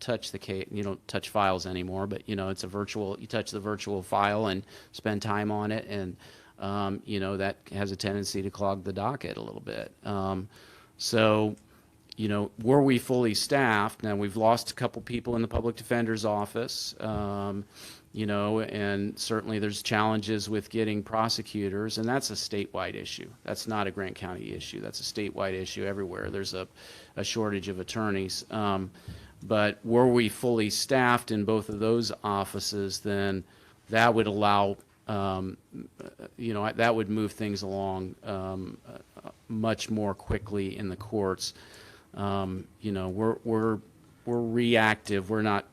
touch you don't touch files anymore, but, you know, it's a virtual, you touch the virtual file and spend time on it, and, you know, that has a tendency to clog the docket a little bit. So, you know, were we fully staffed? Now, we've lost a couple people in the public defender's office, you know, and certainly there's challenges with getting prosecutors, and that's a statewide issue. That's not a Grant County issue. That's a statewide issue everywhere. There's a shortage of attorneys. But were we fully staffed in both of those offices, then that would allow, you know, that would move things along much more quickly in the courts. You know, we're reactive. We're not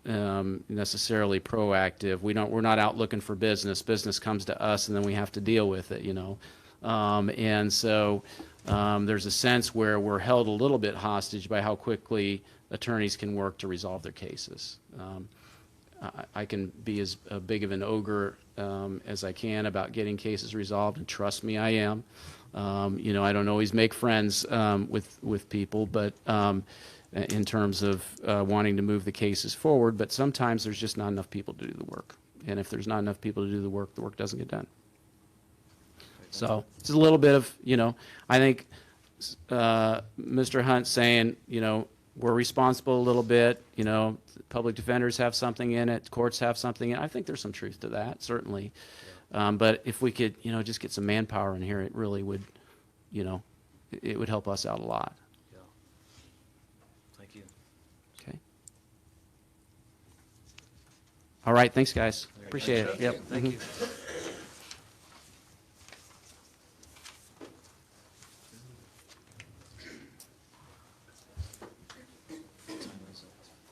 necessarily proactive. We're not out looking for business. Business comes to us, and then we have to deal with it, you know. And so there's a sense where we're held a little bit hostage by how quickly attorneys can work to resolve their cases. I can be as big of an ogre as I can about getting cases resolved, and trust me, I am. You know, I don't always make friends with people, but in terms of wanting to move the cases forward, but sometimes there's just not enough people to do the work. And if there's not enough people to do the work doesn't get done. So it's a little bit of, you know, I think Mr. Hunt saying, you know, we're responsible a little bit, you know, public defenders have something in it, courts have something in it. I think there's some truth to that, certainly. But if we could, you know, just get some manpower in here, it really would, you know, it would help us out a lot. Yeah. Thank you. Okay. All right, thanks, guys. Appreciate it. Yep. Thank you. Has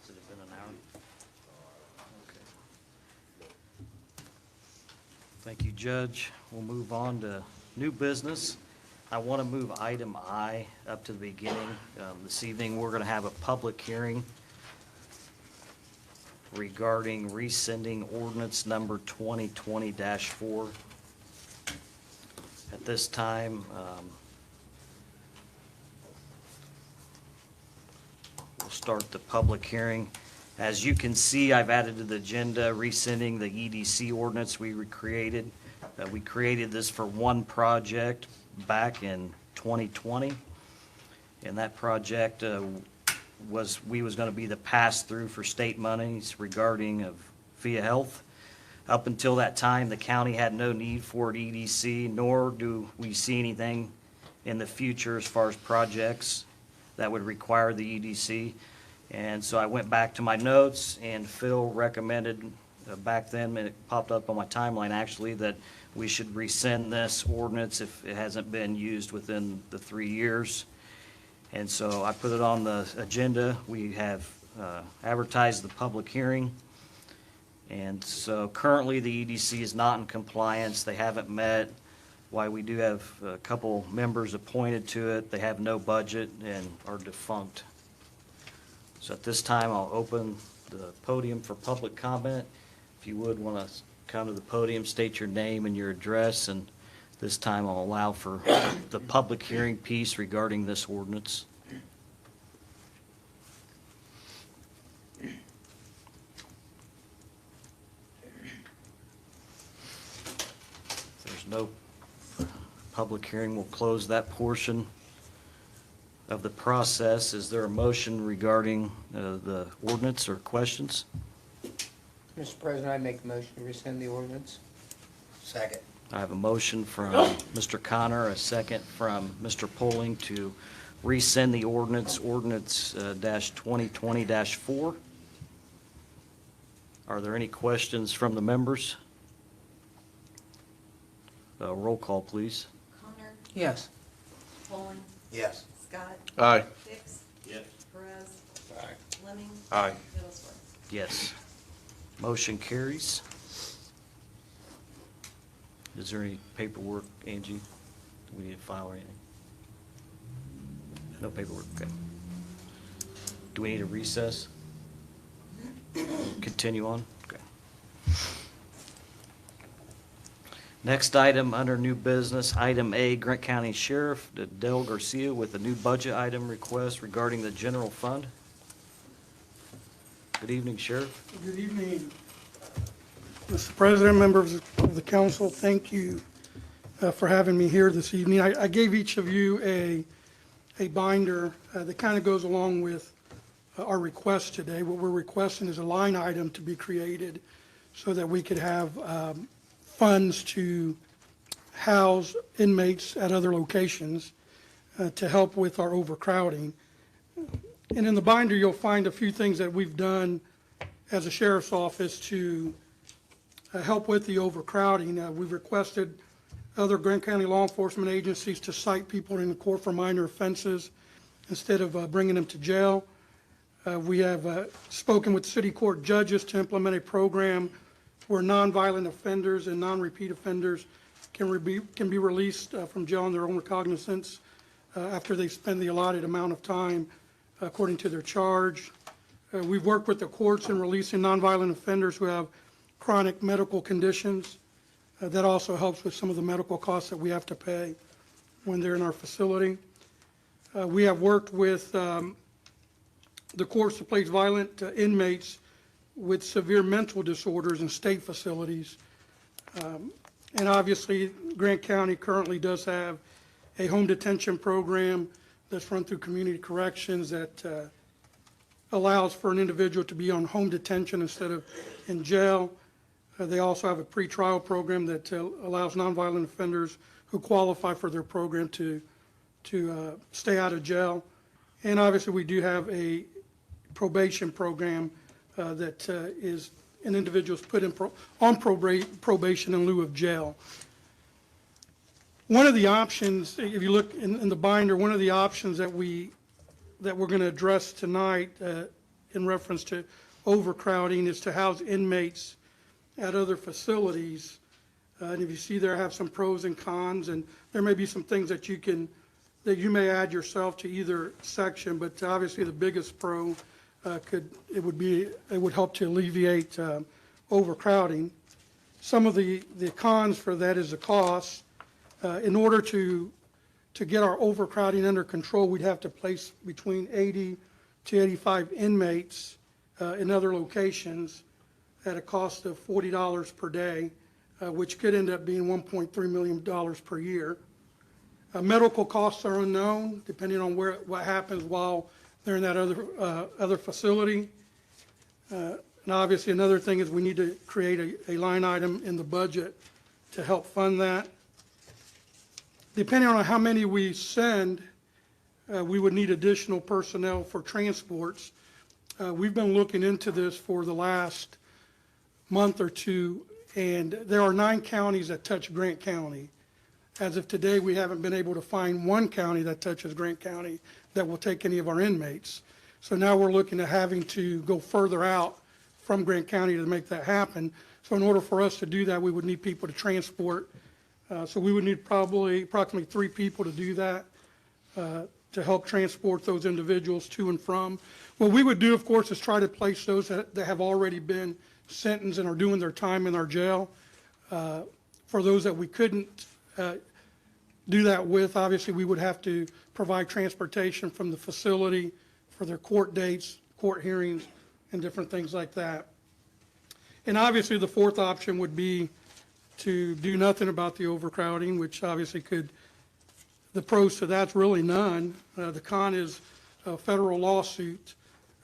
it been an hour? Okay. Thank you, Judge. We'll move on to new business. I want to move item I up to the beginning. This evening, we're going to have a public hearing regarding rescinding ordinance number 2020-4. At this time, we'll start the public hearing. As you can see, I've added to the agenda rescinding the EDC ordinance we created. We created this for one project back in 2020, and that project was going to be the pass-through for state monies regarding of via health. Up until that time, the county had no need for EDC, nor do we see anything in the future as far as projects that would require the EDC. And so I went back to my notes, and Phil recommended back then, and it popped up on my timeline actually, that we should rescind this ordinance if it hasn't been used within the 3 years. And so I put it on the agenda. We have advertised the public hearing. And so currently the EDC is not in compliance. They haven't met. Why we do have a couple members appointed to it. They have no budget and are defunct. So at this time, I'll open the podium for public comment. If you would want to come to the podium, state your name and your address, and this time I'll allow for the public hearing piece regarding this ordinance. If there's no public hearing, we'll close that portion of the process. Is there a motion regarding the ordinance or questions? Mr. President, I make a motion to rescind the ordinance. Second. I have a motion from Mr. Connor, a second from Mr. Poling to rescind the ordinance dash 2020-4. Are there any questions from the members? Roll call, please. Connor, Yes. Poland, Yes. Scott, Aye. Hicks, Yes. Perez, Aye. Fleming, Aye. Middlesworth. Yes. Motion carries. Is there any paperwork, Angie? Do we need to file or anything? No paperwork, okay. Do we need a recess? Continue on? Okay. Next item under new business, item A, Grant County Sheriff Dale Garcia with a new budget item request regarding the general fund. Good evening, Sheriff. Good evening, Mr. President, members of the council. Thank you for having me here this evening. I gave each of you a binder that kind of goes along with our request today. What we're requesting is a line item to be created so that we could have funds to house inmates at other locations to help with our overcrowding. And in the binder, you'll find a few things that we've done as a sheriff's office to help with the overcrowding. We've requested other Grant County law enforcement agencies to cite people in the court for minor offenses instead of bringing them to jail. We have spoken with city court judges to implement a program where nonviolent offenders and non-repeat offenders can be released from jail on their own recognizance after they spend the allotted amount of time according to their charge. We've worked with the courts in releasing nonviolent offenders who have chronic medical conditions. That also helps with some of the medical costs that we have to pay when they're in our facility. We have worked with the courts to place violent inmates with severe mental disorders in state facilities. And obviously, Grant County currently does have a home detention program that's run through community corrections that allows for an individual to be on home detention instead of in jail. They also have a pretrial program that allows nonviolent offenders who qualify for their program to stay out of jail. And obviously, we do have a probation program that is an individual is put on probation in lieu of jail. One of the options, if you look in the binder, one of the options that we're going to address tonight in reference to overcrowding is to house inmates at other facilities. And if you see there, I have some pros and cons, and there may be some things that you may add yourself to either section, but obviously the biggest pro it would help to alleviate overcrowding. Some of the cons for that is the cost. In order to get our overcrowding under control, we'd have to place between 80 to 85 inmates in other locations at a cost of $40 per day, which could end up being $1.3 million per year. Medical costs are unknown, depending on what happens while they're in that other facility. And obviously, another thing is we need to create a line item in the budget to help fund that. Depending on how many we send, we would need additional personnel for transports. We've been looking into this for the last month or two, and there are 9 counties that touch Grant County. As of today, we haven't been able to find one county that touches Grant County that will take any of our inmates. So now we're looking at having to go further out from Grant County to make that happen. So in order for us to do that, we would need people to transport. So we would need probably approximately 3 people to do that, to help transport those individuals to and from. What we would do, of course, is try to place those that have already been sentenced and are doing their time in our jail. For those that we couldn't do that with, obviously we would have to provide transportation from the facility for their court dates, court hearings, and different things like that. And obviously the fourth option would be to do nothing about the overcrowding, which obviously the pros to that's really none. The con is a federal lawsuit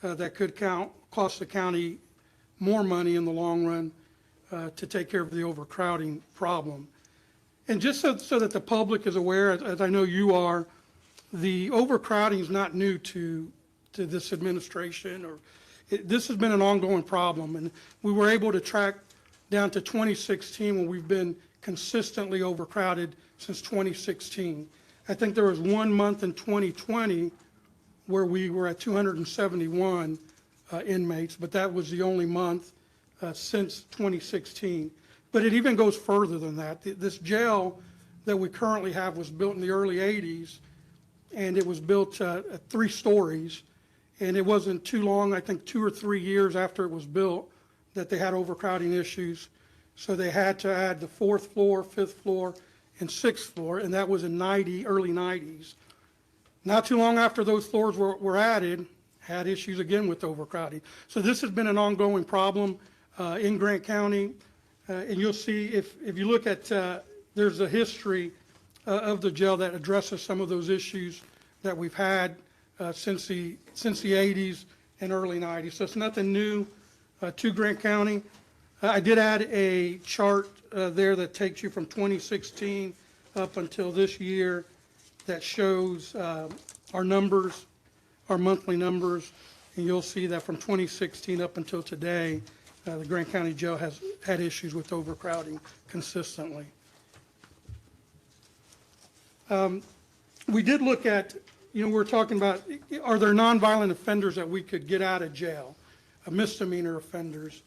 that could cost the county more money in the long run to take care of the overcrowding problem. And just so that the public is aware, as I know you are, the overcrowding is not new to this administration. This has been an ongoing problem, and we were able to track down to 2016 when we've been consistently overcrowded since 2016. I think there was 1 month in 2020 where we were at 271 inmates, but that was the only month since 2016. But it even goes further than that. This jail that we currently have was built in the early 80s, and it was built at 3 stories. And it wasn't too long, I think 2 or 3 years after it was built, that they had overcrowding issues. So they had to add the 4th floor, 5th floor, and 6th floor, and that was in early 90s. Not too long after those floors were added, had issues again with overcrowding. So this has been an ongoing problem in Grant County. And you'll see if you look at, there's a history of the jail that addresses some of those issues that we've had since the 80s and early 90s. So it's nothing new to Grant County. I did add a chart there that takes you from 2016 up until this year that shows our numbers, our monthly numbers, and you'll see that from 2016 up until today, the Grant County Jail has had issues with overcrowding consistently. We did look at, we're talking about, are there nonviolent offenders that we could get out of jail, misdemeanor offenders?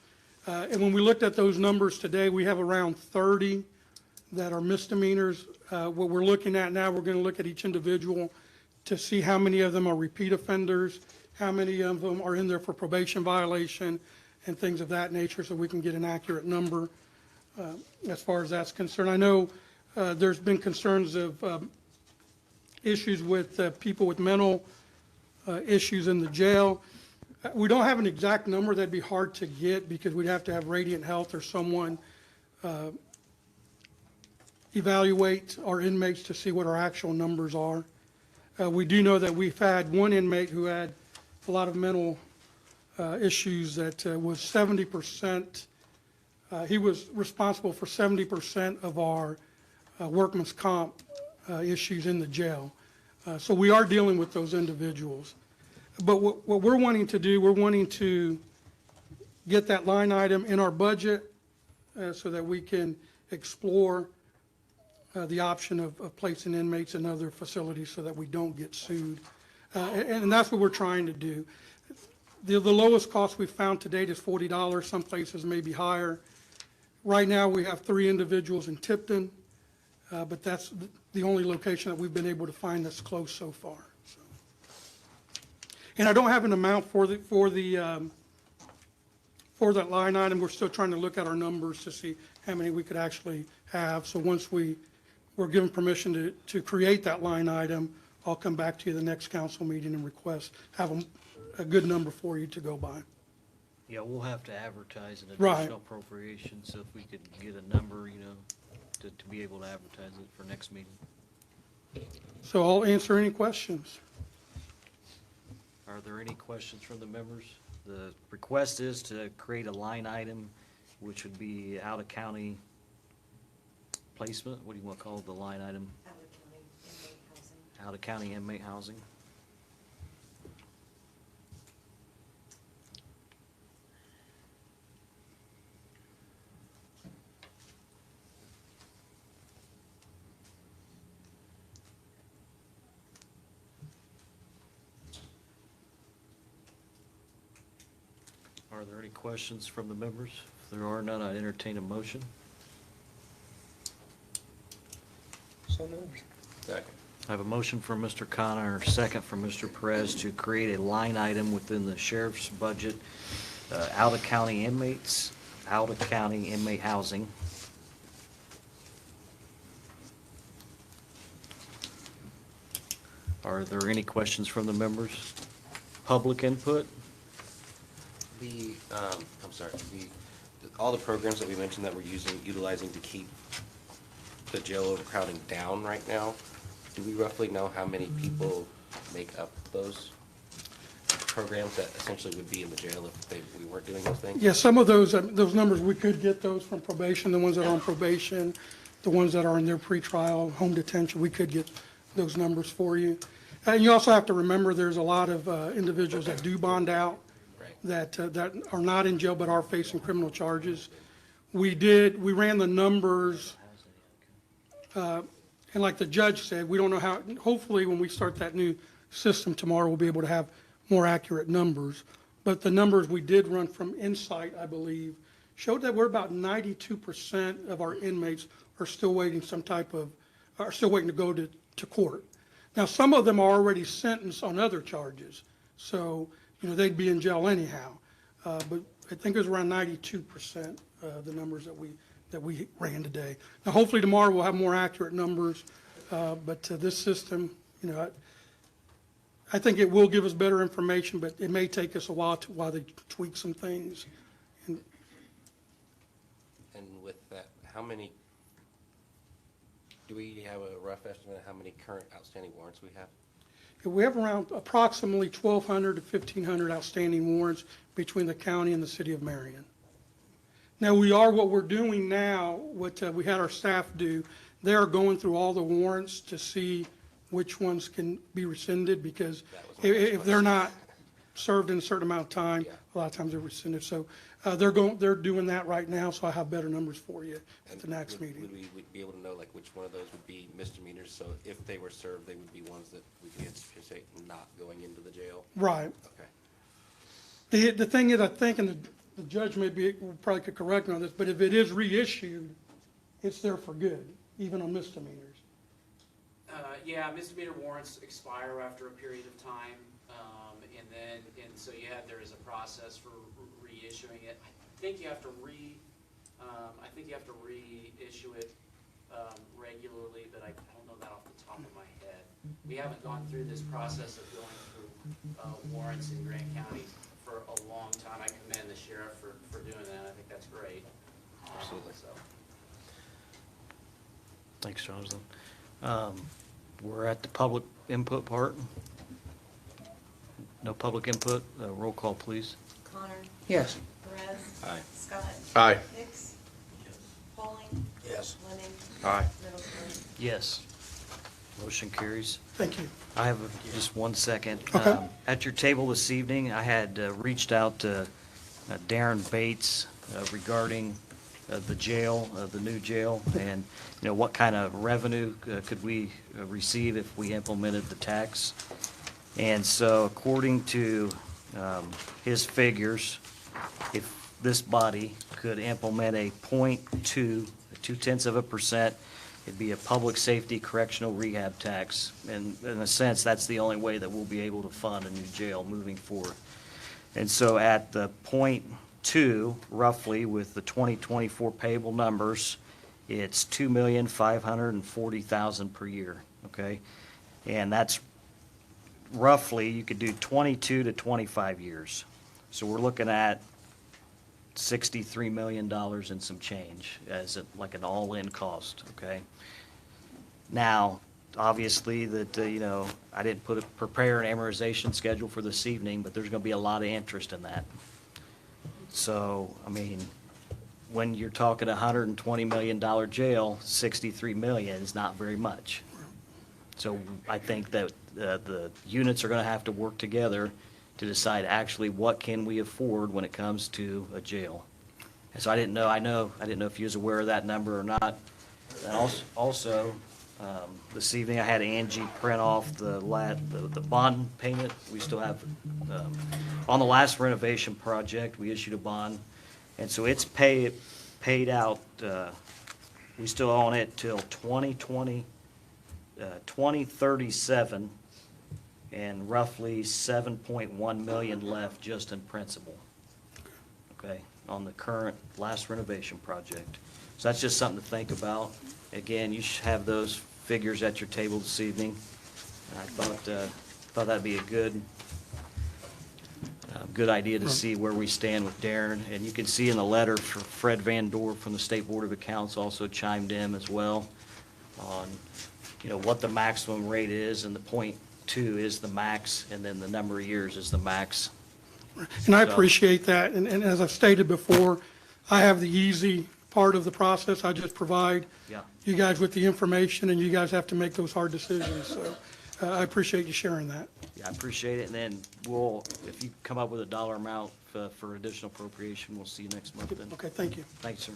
And when we looked at those numbers today, we have around 30 that are misdemeanors. What we're looking at now, we're going to look at each individual to see how many of them are repeat offenders, how many of them are in there for probation violation, and things of that nature, so we can get an accurate number as far as that's concerned. I know there's been concerns of issues with people with mental issues in the jail. We don't have an exact number. That'd be hard to get because we'd have to have Radiant Health or someone evaluate our inmates to see what our actual numbers are. We do know that we've had one inmate who had a lot of mental issues that was 70%. He was responsible for 70% of our workman's comp issues in the jail. So we are dealing with those individuals. But what we're wanting to do, we're wanting to get that line item in our budget so that we can explore the option of placing inmates in other facilities so that we don't get sued. And that's what we're trying to do. The lowest cost we've found to date is $40. Some places may be higher. Right now, we have 3 individuals in Tipton, but that's the only location that we've been able to find that's close so far. So. And I don't have an amount for that line item. We're still trying to look at our numbers to see how many we could actually have. So once we're given permission to create that line item, I'll come back to you the next council meeting and request, have a good number for you to go by. Yeah, we'll have to advertise an Right. additional appropriation, so if we could get a number, to be able to advertise it for next meeting. So I'll answer any questions. Are there any questions from the members? The request is to create a line item, which would be out-of-county placement. What do you want to call the line item? Out-of-county inmate housing. Are there any questions from the members? If there are none, I entertain a motion. So moved. Second. I have a motion from Mr. Connor, second from Mr. Perez to create a line item within the sheriff's budget, out-of-county inmates, out-of-county inmate housing. Are there any questions from the members? Public input? All the programs that we mentioned that we're utilizing to keep the jail overcrowding down right now, do we roughly know how many people make up those programs that essentially would be in the jail if we weren't doing those things? Yeah, some of those numbers, we could get those from probation, the ones that are on probation, the ones that are in their pretrial, home detention, we could get those numbers for you. And you also have to remember, there's a lot of individuals that do bond out, that are not in jail but are facing criminal charges. We ran the numbers, and like the judge said, we don't know how, hopefully when we start that new system tomorrow, we'll be able to have more accurate numbers. But the numbers we did run from Insight, I believe, showed that we're about 92% of our inmates are still waiting are still waiting to go to court. Now, some of them are already sentenced on other charges, so they'd be in jail anyhow. But I think it was around 92%, the numbers that we ran today. Now, hopefully tomorrow we'll have more accurate numbers, but this system, I think it will give us better information, but it may take us a while while they tweak some things. And with that, how many, do we have a rough estimate of how many current outstanding warrants we have? We have around approximately 1,200 to 1,500 outstanding warrants between the county and the city of Marion. Now, what we're doing now, what we had our staff do, they are going through all the warrants to see which ones can be rescinded, because if they're not served in a certain amount of time, a lot of times they're rescinded. So they're doing that right now, so I have better numbers for you at the next meeting. Would we be able to know, like, which one of those would be misdemeanors? So if they were served, they would be ones that we could say not going into the jail? Right. Okay. The thing is, I think, and the judge probably could correct me on this, but if it is reissued, it's there for good, even on misdemeanors. Yeah, misdemeanor warrants expire after a period of time, and so there is a process for reissuing it. I think you have to reissue it regularly, but I don't know that off the top of my head. We haven't gone through this process of going through warrants in Grant County for a long time. I commend the sheriff for doing that. I think that's great. Absolutely. Thanks, Jonathan. We're at the public input part. No public input. Roll call, please. Connor? Yes. Perez? Aye. Scott? Aye. Hicks? Pauling? Yes. Fleming? Aye. Middleton? Yes. Motion carries. Thank you. I have just 1 second. Okay. At your table this evening, I had reached out to Darren Bates regarding the jail, the new jail, and, what kind of revenue could we receive if we implemented the tax. And so according to his figures, if this body could implement a 0.2%, it'd be a public safety correctional rehab tax. And in a sense, that's the only way that we'll be able to fund a new jail moving forward. And so at the 0.2, roughly, with the 2024 payable numbers, it's $2,540,000 per year, okay? And that's roughly, you could do 22 to 25 years. So we're looking at $63 million and some change as like an all-in cost, okay? Now, obviously that, I didn't prepare an amortization schedule for this evening, but there's going to be a lot of interest in that. So, when you're talking $120 million jail, $63 million is not very much. So I think that the units are going to have to work together to decide actually what can we afford when it comes to a jail. And so I didn't know if you was aware of that number or not. And also, this evening I had Angie print off the bond payment. We still have, on the last renovation project, we issued a bond. And so it's paid out, we still own it till 2037, and roughly 7.1 million left just in principal, okay, on the current last renovation project. So that's just something to think about. Again, you should have those figures at your table this evening. And I thought that'd be a good idea to see where we stand with Darren. And you can see in the letter for Fred Van Dorp from the State Board of Accounts also chimed in as well on, what the maximum rate is, and the 0.2 is the max, and then the number of years is the max. And I appreciate that, and as I've stated before, I have the easy part of the process. I just provide you guys with the information, and you guys have to make those hard decisions. So I appreciate you sharing that. Yeah, I appreciate it, and then if you come up with a dollar amount for additional appropriation, we'll see you next month then. Okay, thank you. Thanks, sir.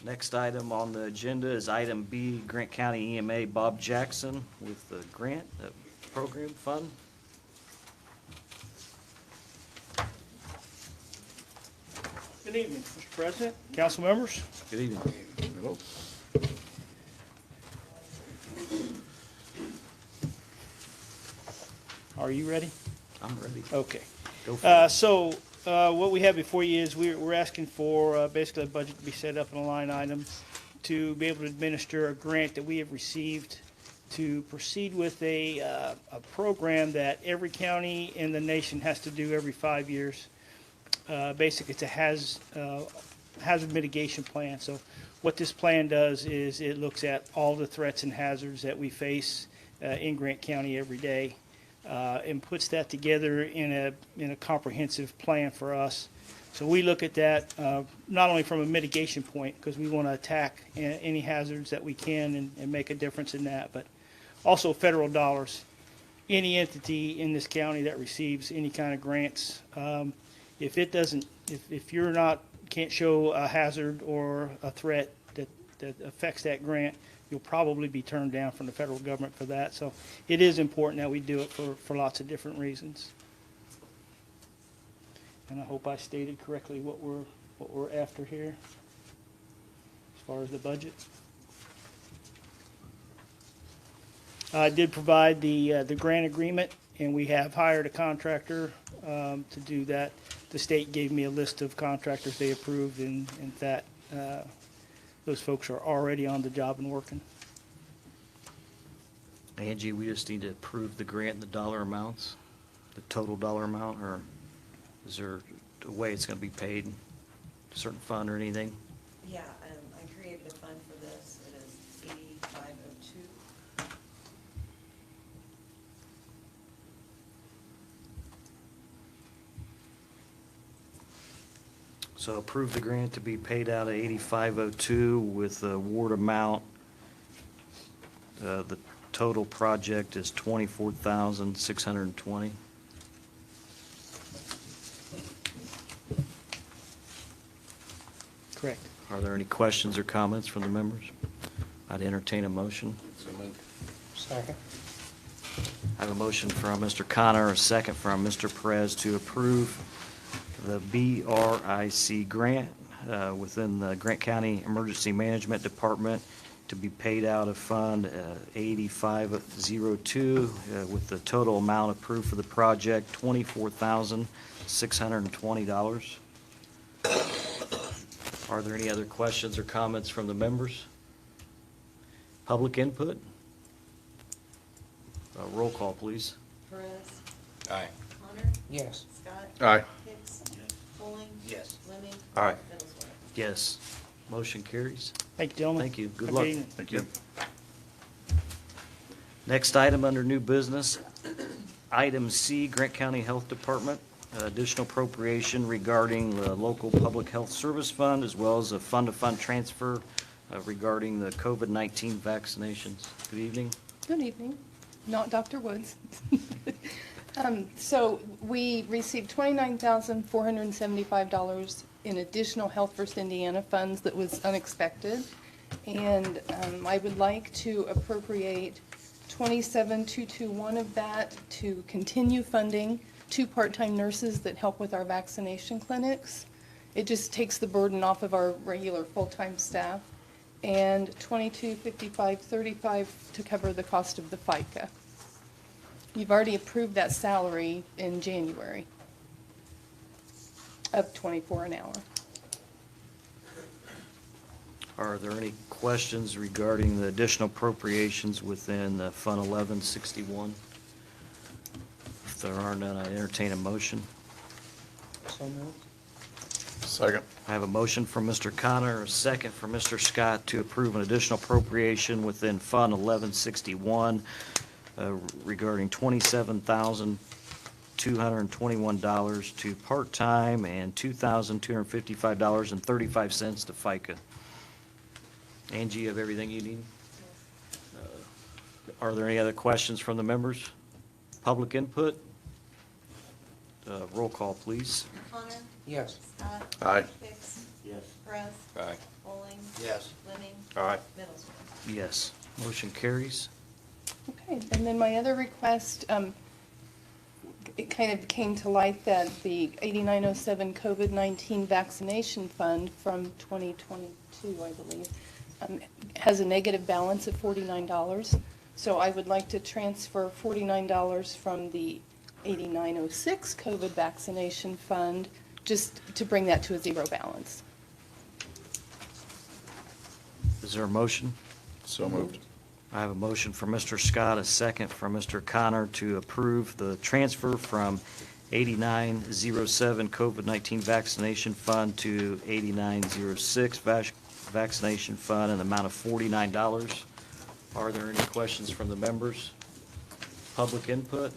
Next item on the agenda is item B, Grant County EMA Bob Jackson with the grant program fund. Good evening, Mr. President, council members. Good evening. Hello. Are you ready? I'm ready. Okay. Go for it. What we have before you is we're asking for basically a budget to be set up in a line item to be able to administer a grant that we have received to proceed with a program that every county in the nation has to do every 5 years. Basically, it's a hazard mitigation plan. So what this plan does is it looks at all the threats and hazards that we face in Grant County every day, and puts that together in a comprehensive plan for us. So we look at that not only from a mitigation point, because we want to attack any hazards that we can and make a difference in that, but also federal dollars. Any entity in this county that receives any kind of grants, if it doesn't, if you're not, can't show a hazard or a threat that affects that grant, you'll probably be turned down from the federal government for that. So it is important that we do it for lots of different reasons. And I hope I stated correctly what we're after here as far as the budget. I did provide the grant agreement, and we have hired a contractor to do that. The state gave me a list of contractors they approved, and that those folks are already on the job and working. Angie, we just need to approve the grant and the dollar amounts, the total dollar amount, or is there a way it's going to be paid, a certain fund or anything? Yeah, I created a fund for this. It is 8502. So approve the grant to be paid out of 8502 with the award amount. The total project is $24,620. Correct. Are there any questions or comments from the members? I'd entertain a motion. Second. I have a motion from Mr. Connor, a second from Mr. Perez to approve the BRIC grant within the Grant County Emergency Management Department to be paid out of Fund 8502 with the total amount approved for the project, $24,620. Are there any other questions or comments from the members? Public input? Roll call, please. Perez. Aye. Connor. Yes. Scott. Aye. Hicks. Bowling. Yes. Lemming. Aye. Middlesworth. Yes. Motion carries. Thank you, gentlemen. Thank you. Good Have a luck. evening. Thank you. Next item under new business, item C, Grant County Health Department, additional appropriation regarding the local public health service fund, as well as a fund-to-fund transfer regarding the COVID-19 vaccinations. Good evening. Good evening, not Dr. Woods. So we received $29,475 in additional Health First Indiana funds that was unexpected. And I would like to appropriate $27,221 of that to continue funding 2 part-time nurses that help with our vaccination clinics. It just takes the burden off of our regular full-time staff. And $22,5535 to cover the cost of the FICA. You've already approved that salary in January of $24 an hour. Are there any questions regarding the additional appropriations within Fund 1161? If there are none, I entertain a motion. So moved. Second. I have a motion from Mr. Connor, a second from Mr. Scott to approve an additional appropriation within Fund 1161 regarding $27,221 to part-time and $2,255.35 to FICA. Angie, you have everything you need? Are there any other questions from the members? Public input? Roll call, please. Connor. Yes. Scott. Aye. Hicks. Yes. Perez. Aye. Bowling. Yes. Lemming. Aye. Middlesworth. Yes. Motion carries. Okay, and then my other request, it kind of came to light that the 8907 COVID-19 vaccination fund from 2022, I believe, has a negative balance of $49. So I would like to transfer $49 from the 8906 COVID vaccination fund, just to bring that to a zero balance. Is there a motion? So moved. I have a motion from Mr. Scott, a second from Mr. Connor to approve the transfer from 8907 COVID-19 Vaccination Fund to 8906 Vaccination Fund in the amount of $49. Are there any questions from the members? Public input?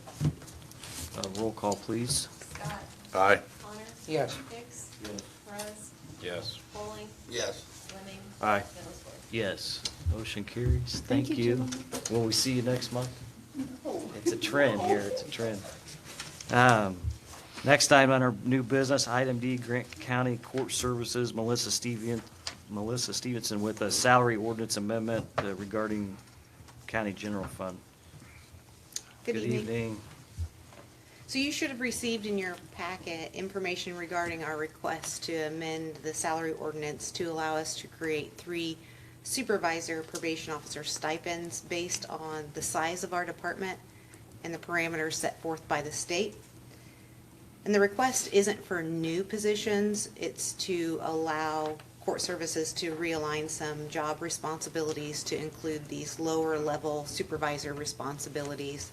Roll call, please. Scott. Aye. Connor. Yes. Hicks. Yes. Perez. Yes. Poling. Yes. Fleming. Aye. Miller. Yes. Motion carries. Thank Thank you, you. gentlemen. Will we see you next month? It's a trend here, it's a trend. Next item under new business, item D, Grant County Court Services, Melissa Stephenson with a salary ordinance amendment regarding county general fund. Good evening. So you should have received in your packet information regarding our request to amend the salary ordinance to allow us to create 3 supervisor probation officer stipends based on the size of our department and the parameters set forth by the state. And the request isn't for new positions, it's to allow court services to realign some job responsibilities to include these lower level supervisor responsibilities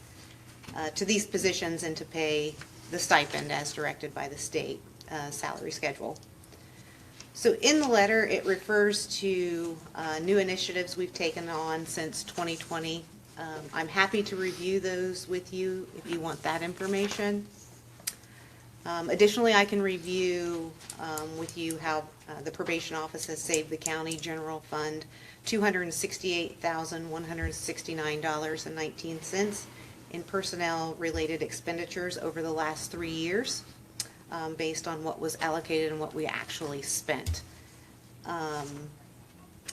to these positions and to pay the stipend as directed by the state salary schedule. So in the letter, it refers to new initiatives we've taken on since 2020. I'm happy to review those with you if you want that information. Additionally, I can review with you how the probation office has saved the county general fund $268,169.19 in personnel-related expenditures over the last 3 years, based on what was allocated and what we actually spent.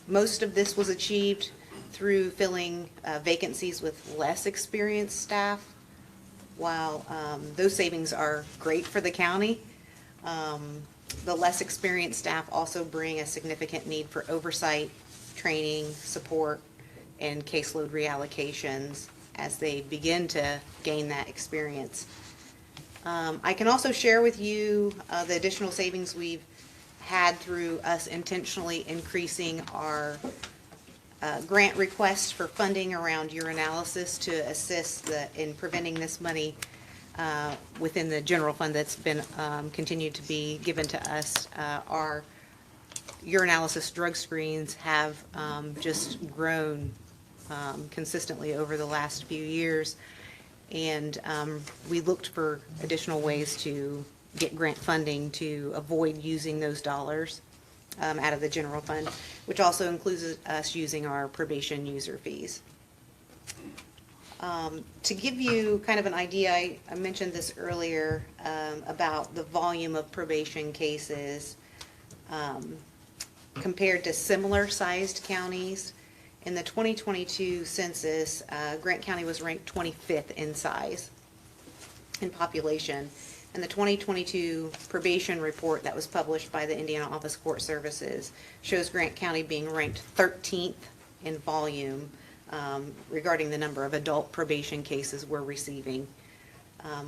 Most of this was achieved through filling vacancies with less experienced staff. While those savings are great for the county, the less experienced staff also bring a significant need for oversight, training, support, and caseload reallocations as they begin to gain that experience. I can also share with you the additional savings we've had through us intentionally increasing our grant requests for funding around urinalysis to assist in preventing this money within the general fund that's been continued to be given to us. Our urinalysis drug screens have just grown consistently over the last few years, and we looked for additional ways to get grant funding to avoid using those dollars out of the general fund, which also includes us using our probation user fees. To give you kind of an idea, I mentioned this earlier about the volume of probation cases compared to similar sized counties. In the 2022 census, Grant County was ranked 25th in size in population. And the 2022 probation report that was published by the Indiana Office of Court Services shows Grant County being ranked 13th in volume regarding the number of adult probation cases we're receiving.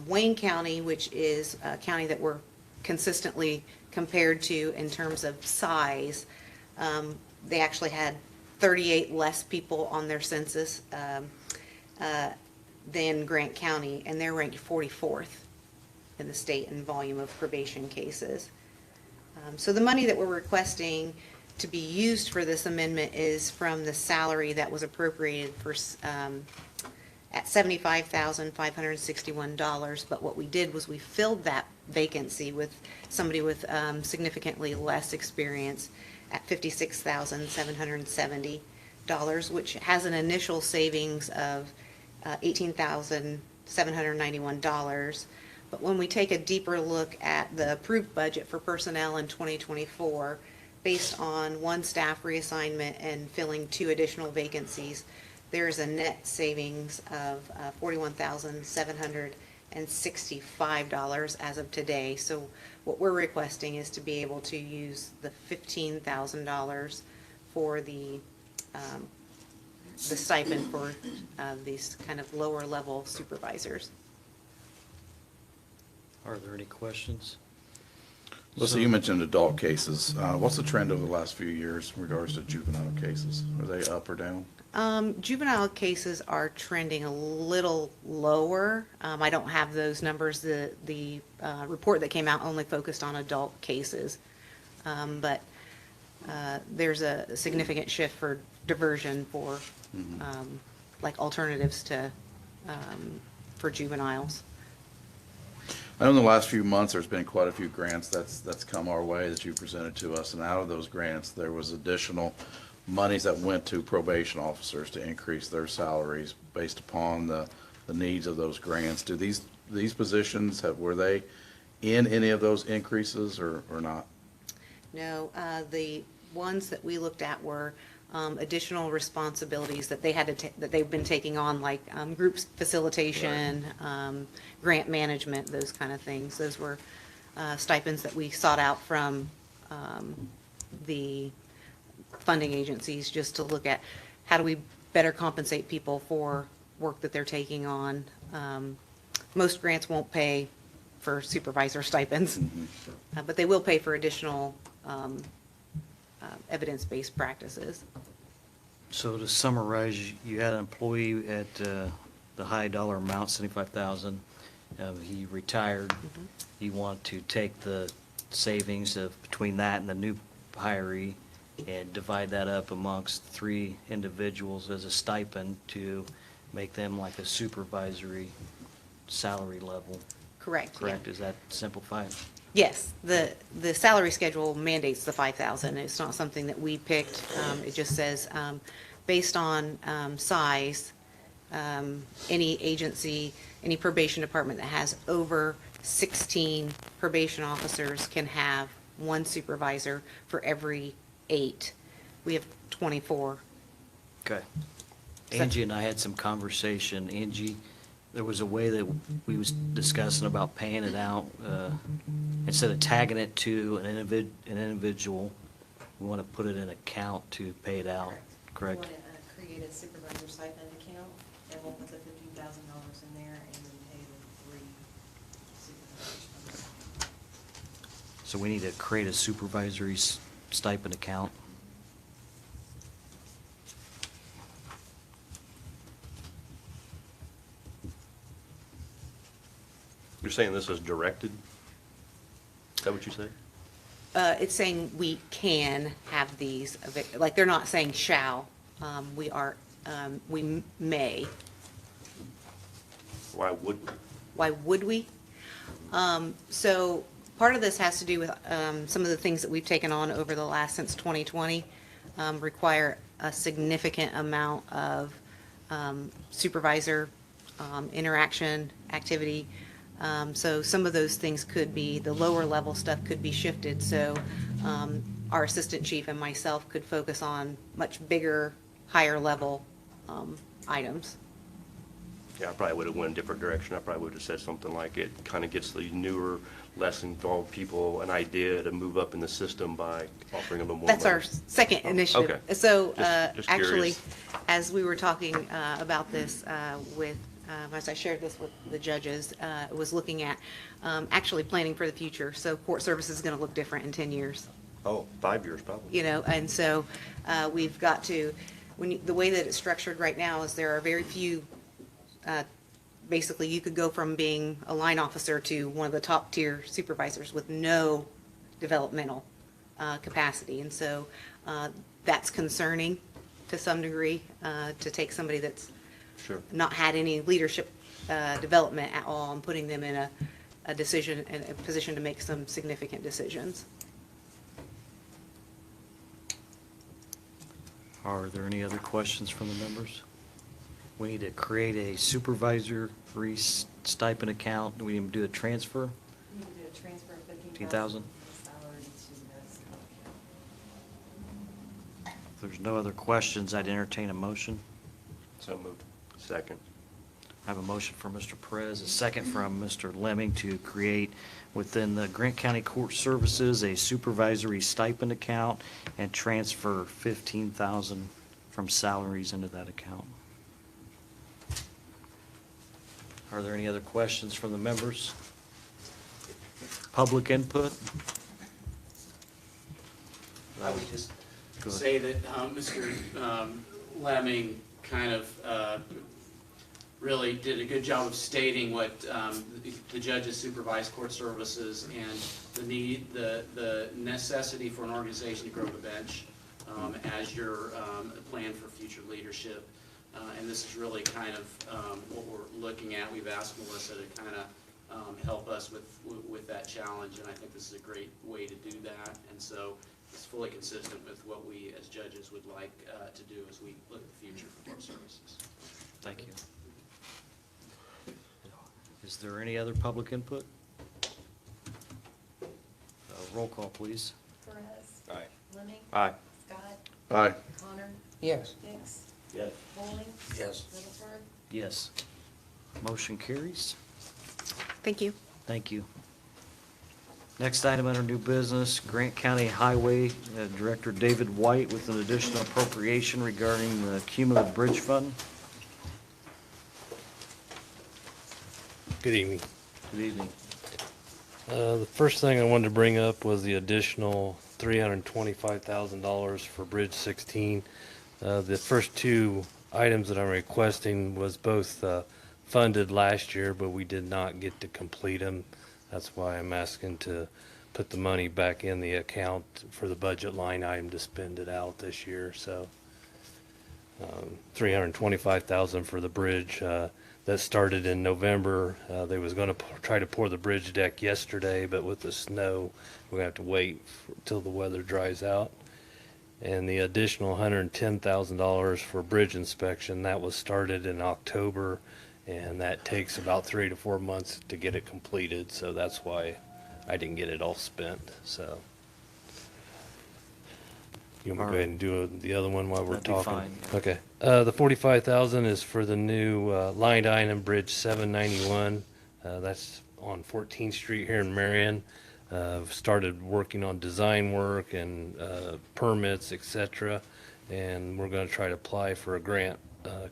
Wayne County, which is a county that we're consistently compared to in terms of size, they actually had 38 less people on their census than Grant County, and they're ranked 44th in the state in volume of probation cases. So the money that we're requesting to be used for this amendment is from the salary that was appropriated for at $75,561, but what we did was we filled that vacancy with somebody with significantly less experience at $56,770, which has an initial savings of $18,791. But when we take a deeper look at the approved budget for personnel in 2024, based on one staff reassignment and filling 2 additional vacancies, there is a net savings of $41,765 as of today. So what we're requesting is to be able to use the $15,000 for the stipend for these kind of lower level supervisors. Are there any questions? Well, so you mentioned adult cases. What's the trend over the last few years in regards to juvenile cases? Are they up or down? Juvenile cases are trending a little lower. I don't have those numbers. The report that came out only focused on adult cases. But there's a significant shift for diversion for, like alternatives to, for juveniles. I know in the last few months, there's been quite a few grants that's come our way that you presented to us, and out of those grants, there was additional monies that went to probation officers to increase their salaries based upon the needs of those grants. Do these positions, were they in any of those increases or not? No, the ones that we looked at were additional responsibilities that they had to that they've been taking on, like group facilitation, grant management, those kind of things. Those were stipends that we sought out from the funding agencies, just to look at how do we better compensate people for work that they're taking on. Most grants won't pay for supervisor stipends, but they will pay for additional evidence-based practices. So to summarize, you had an employee at the high dollar amount, $75,000. He retired. He wanted to take the savings of between that and the new hiree and divide that up amongst 3 individuals as a stipend to make them like a supervisory salary level. Correct. Correct? Is that simplified? Yes, the salary schedule mandates the 5,000. It's not something that we picked. It just says, based on size, any agency, any probation department that has over 16 probation officers can have 1 supervisor for every 8. We have 24. Okay. Angie and I had some conversation. Angie, there was a way that we was discussing about paying it out, instead of tagging it to an individual, we want to put it in an account to pay it out, correct? We want to create a supervisor stipend account, and we'll put the $15,000 in there and then pay the 3 supervisors. So we need to create a supervisory stipend account. You're saying this is directed? Is that what you said? It's saying we can have these, like, they're not saying shall. We may. Why would we? Why would we? So part of this has to do with some of the things that we've taken on over the last, since 2020, require a significant amount of supervisor interaction, activity. So some of those things could be, the lower level stuff could be shifted, so our assistant chief and myself could focus on much bigger, higher level items. Yeah, I probably would have went a different direction. I probably would have said something like it kind of gets the newer, less involved people an idea to move up in the system by offering them a more. That's money. our second initiative. Okay. So Just actually, curious. as we were talking about this with, as I shared this with the judges, was looking at actually planning for the future. So court service is going to look different in 10 years. Oh, 5 years probably. You know, and so we've got to, the way that it's structured right now is there are very few, basically you could go from being a line officer to one of the top tier supervisors with no developmental capacity. And so that's concerning to some degree, to take somebody that's Sure. not had any leadership development at all and putting them in a decision, in a position to make some significant decisions. Are there any other questions from the members? We need to create a supervisory stipend account. Do we need to do a transfer? We need to do a transfer of 15,000? salary to this account. If there's no other questions, I'd entertain a motion. So moved. Second. I have a motion from Mr. Perez, a second from Mr. Lemming to create within the Grant County Court Services a supervisory stipend account and transfer $15,000 from salaries into that account. Are there any other questions from the members? Public input? I would just Go ahead. say that Mr. Lemming kind of really did a good job of stating what the judges supervise court services and the need, the necessity for an organization to grow the bench as your plan for future leadership. And this is really kind of what we're looking at. We've asked Melissa to kind of help us with that challenge, and I think this is a great way to do that. And so it's fully consistent with what we as judges would like to do as we look at the future for court services. Thank you. Is there any other public input? Roll call, please. Perez. Aye. Lemming. Aye. Scott. Aye. Connor. Yes. Hicks. Yes. Bowling. Yes. Middleton. Yes. Motion carries. Thank you. Thank you. Next item under new business, Grant County Highway Director David White with an additional appropriation regarding the Cumulative Bridge Fund. Good evening. Good evening. The first thing I wanted to bring up was the additional $325,000 for Bridge 16. The first two items that I'm requesting was both funded last year, but we did not get to complete them. That's why I'm asking to put the money back in the account for the budget line item to spend it out this year. So $325,000 for the bridge. That started in November. They was going to try to pour the bridge deck yesterday, but with the snow, we're going to have to wait till the weather dries out. And the additional $110,000 for bridge inspection, that was started in October, and that takes about 3 to 4 months to get it completed. So that's why I didn't get it all spent. So you want me to go ahead and do the other one while we're That'd be talking? fine, yeah. Okay. The $45,000 is for the new line item Bridge 791. That's on 14th Street here in Marion. Started working on design work and permits, etc. And we're going to try to apply for a grant,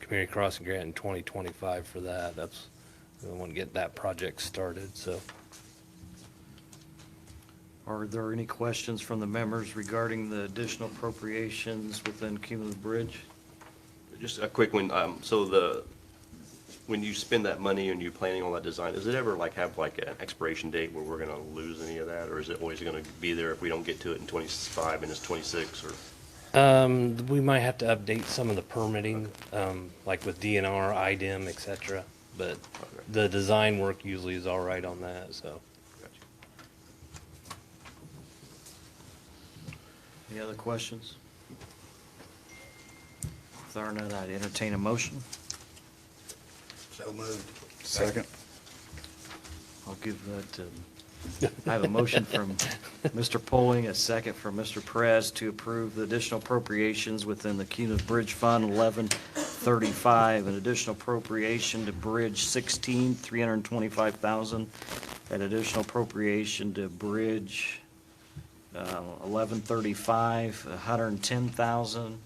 community crossing grant in 2025 for that. That's we want to get that project started. So. Are there any questions from the members regarding the additional appropriations within Cumulative Bridge? Just a quick one. When you spend that money and you're planning all that design, does it ever have an expiration date where we're going to lose any of that, or is it always going to be there if we don't get to it in 25 and it's 26? Or We might have to update some of the permitting, like with DNR, IDEM, etc. But the design work usually is all right on that. So. Any other questions? If there are none, I'd entertain a motion. So moved. Second. I'll give that to, I have a motion from Mr. Poling, a second from Mr. Perez to approve the additional appropriations within the Cumulative Bridge Fund 1135, an additional appropriation to Bridge 16, $325,000, an additional appropriation to Bridge 1135, $110,000,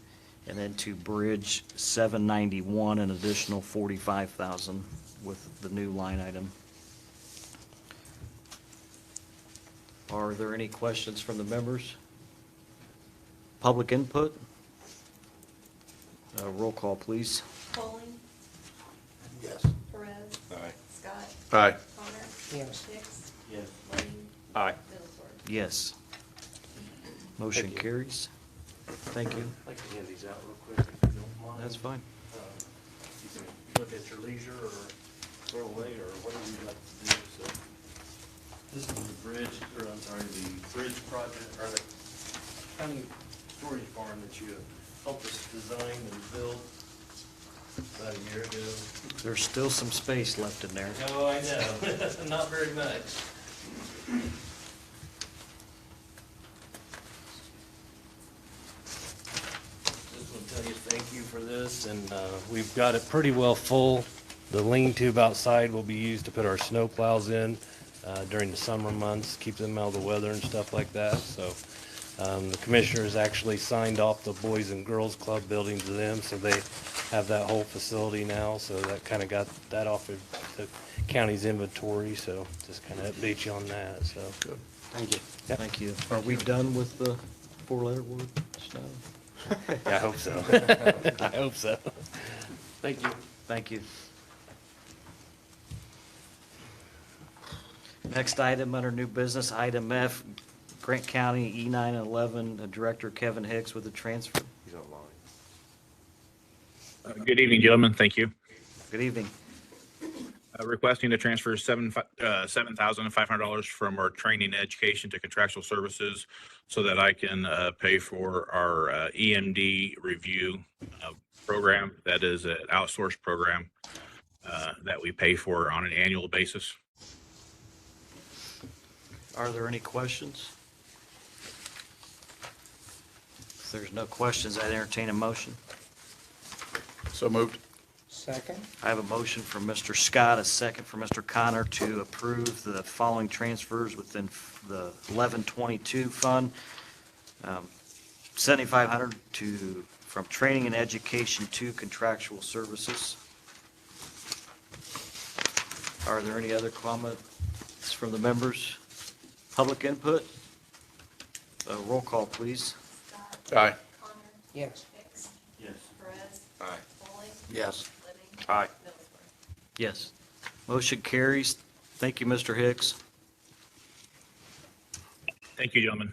and then to Bridge 791, an additional $45,000 with the new line item. Are there any questions from the members? Public input? Roll call, please. Bowling. Yes. Perez. Aye. Scott. Aye. Connor. Yes. Hicks. Yes. Lemming. Aye. Middleton. Yes. Motion Thank you. carries. Thank you. I'd like to hand these out real quick, if you don't mind. That's fine. You can look at your leisure or throw away or whatever you'd like to do, so. This is the bridge, or I'm sorry, the bridge project, or the county storage farm that you helped us design and build about a year ago. There's still some space left in there. Oh, I know, not very much. Just want to tell you thank you for this, and we've got it pretty well full. The lean-to outside will be used to put our snow plows in during the summer months, keep them out of the weather and stuff like that. So the commissioners actually signed off the Boys and Girls Club building to them, so they have that whole facility now. So that kind of got that off of the county's inventory, so just kind of update you on that, so. Thank you. Thank you. Are we done with the four-letter word, snow? I hope so. I hope so. Thank you. Thank you. Next item under new business, item F, Grant County E9 and 11, Director Kevin Hicks with the transfer. He's online. Good evening, gentlemen. Thank you. Good evening. Requesting to transfer $7,500 from our training and education to contractual services so that I can pay for our EMD review program. That is an outsourced program that we pay for on an annual basis. Are there any questions? If there's no questions, I'd entertain a motion. So moved. Second? I have a motion from Mr. Scott, a second from Mr. Connor to approve the following transfers within the 1122 fund. $7,500 from training and education to contractual services. Are there any other comments from the members? Public input? Roll call, please. Aye. Yes. Yes. Aye. Yes. Aye. Yes. Motion carries. Thank you, Mr. Hicks. Thank you, gentlemen.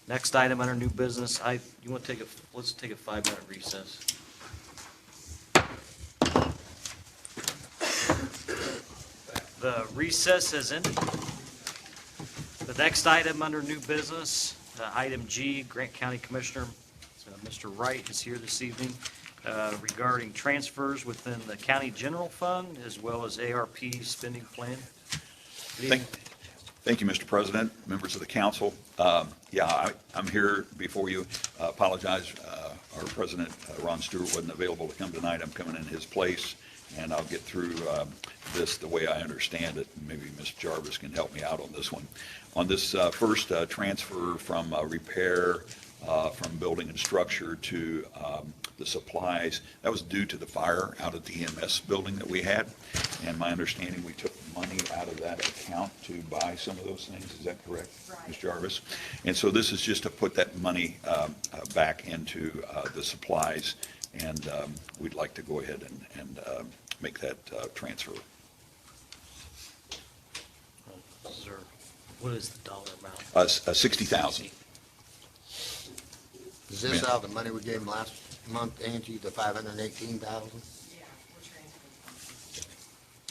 Next item under new business, you want to let's take a 5-minute recess. The recess has ended. The next item under new business, item G, Grant County Commissioner, Mr. Wright is here this evening regarding transfers within the county general fund as well as ARP spending plan. Good evening. Thank you, Mr. President, members of the council. I'm here before you. Apologize, our president, Ron Stewart, wasn't available to come tonight. I'm coming in his place, and I'll get through this the way I understand it. Maybe Ms. Jarvis can help me out on this one. On this first transfer from repair from building and structure to the supplies, that was due to the fire out at the EMS building that we had. And my understanding, we took money out of that account to buy some of those things. Is that correct, Ms. Jarvis? And so this is just to put that money back into the supplies, and we'd like to go ahead and make that transfer. What is the dollar amount? 60,000. Is this out of the money we gave him last month, Angie, the 518,000? Yeah, we're transferring.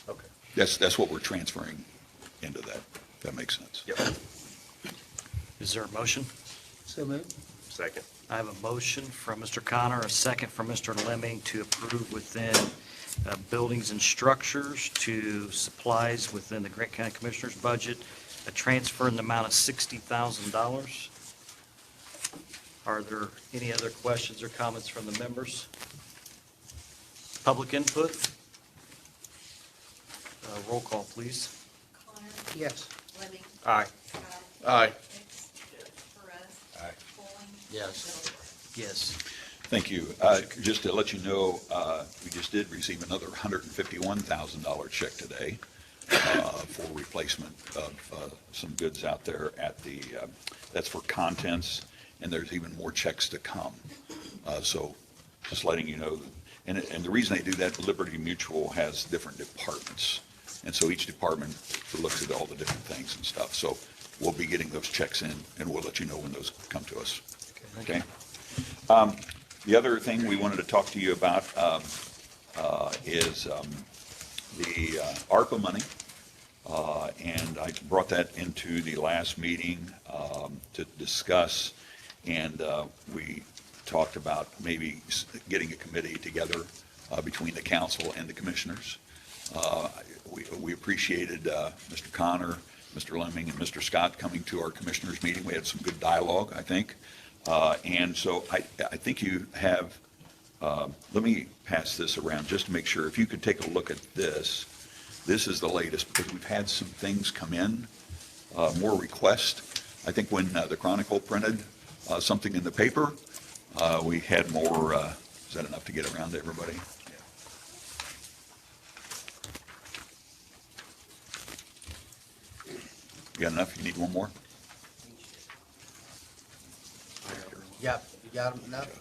Okay. That's what we're transferring into that. That makes sense. Yep. Is there a motion? So moved. Second. I have a motion from Mr. Connor, a second from Mr. Lemming to approve within buildings and structures to supplies within the Grant County Commissioner's budget, a transfer in the amount of $60,000. Are there any other questions or comments from the members? Public input? Roll call, please. Connor? Yes. Lemming? Aye. Scott? Aye. Hicks? Perez? Aye. Bowling? Yes. Middleton? Yes. Thank you. Just to let you know, we just did receive another $151,000 check today for replacement of some goods out there at the, that's for contents, and there's even more checks to come. So just letting you know, and the reason they do that, Liberty Mutual has different departments. And so each department looks at all the different things and stuff. So we'll be getting those checks in, and we'll let you know when those come to us. Okay? The other thing we wanted to talk to you about is the ARPA money. And I brought that into the last meeting to discuss, and we talked about maybe getting a committee together between the council and the commissioners. We appreciated Mr. Connor, Mr. Lemming, and Mr. Scott coming to our commissioners meeting. We had some good dialogue, I think. And so I think you have, let me pass this around just to make sure. If you could take a look at this. This is the latest, because we've had some things come in, more requests. I think when the Chronicle printed something in the paper, we had more, is that enough to get around to everybody? You got enough? You need one more? Yep, you got them enough?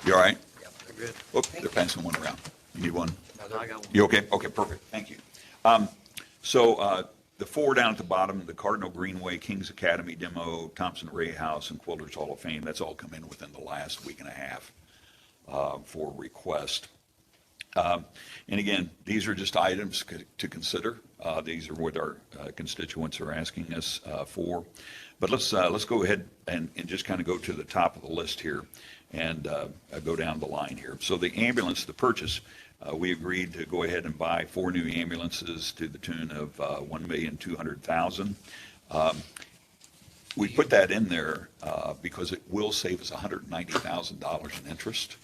You all right? Yep, they're good. Oh, they're passing one around. You need one? I got one. You okay? Okay, perfect. Thank you. The four down at the bottom, the Cardinal Greenway, Kings Academy demo, Thompson Ray House, and Quilter's Hall of Fame, that's all come in within the last week and a half for request. And again, these are just items to consider. These are what our constituents are asking us for. But let's go ahead and just kind of go to the top of the list here and go down the line here. So the ambulance, the purchase, we agreed to go ahead and buy 4 new ambulances to the tune of $1,200,000. We put that in there because it will save us $190,000 in interest.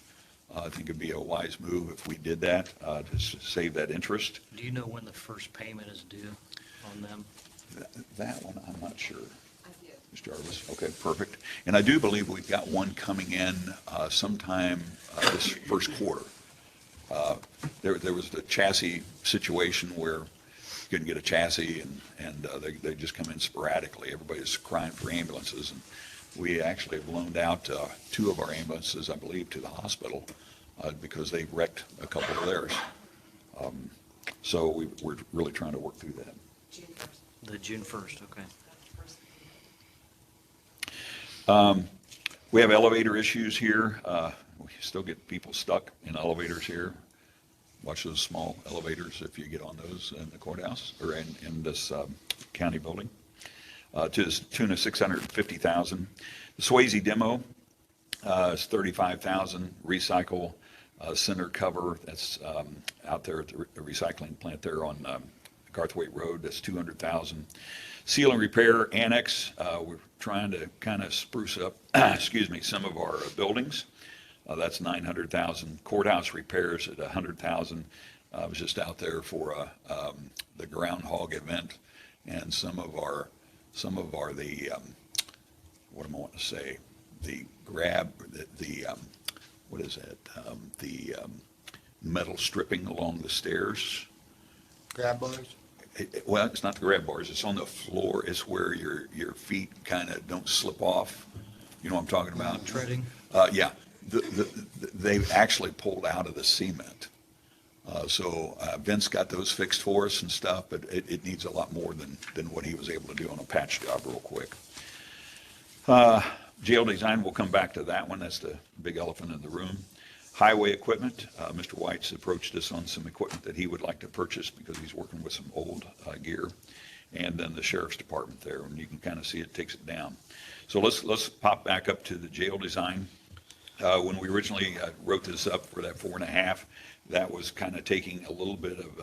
I think it'd be a wise move if we did that to save that interest. Do you know when the first payment is due on them? That one, I'm not sure. Mr. Jarvis, okay, perfect. And I do believe we've got one coming in sometime this first quarter. There was the chassis situation where you couldn't get a chassis and they just come in sporadically. Everybody's crying for ambulances. And we actually have loaned out 2 of our ambulances, I believe, to the hospital because they wrecked a couple of theirs. So we're really trying to work through that. June 1st. The June 1st, okay. We have elevator issues here. We still get people stuck in elevators here. Watch those small elevators if you get on those in the courthouse or in this county building. To the tune of $650,000. The Swayze demo is $35,000. Recycle center cover, that's out there at the recycling plant there on Garthwaite Road, that's $200,000. Seal and repair annex, we're trying to kind of spruce up, some of our buildings. That's $900,000. Courthouse repairs at $100,000. I was just out there for the groundhog event, and some of our what am I wanting to say? The metal stripping along the stairs. Grab bars? Well, it's not the grab bars. It's on the floor. It's where your feet kind of don't slip off. You know what I'm talking about? Treading? Yeah. They've actually pulled out of the cement. So Vince got those fixed for us and stuff, but it needs a lot more than what he was able to do on a patch job real quick. Jail design, we'll come back to that one. That's the big elephant in the room. Highway equipment, Mr. White's approached us on some equipment that he would like to purchase because he's working with some old gear. And then the sheriff's department there, and you can kind of see it takes it down. So let's pop back up to the jail design. When we originally wrote this up for that 4.5, that was kind of taking a little bit of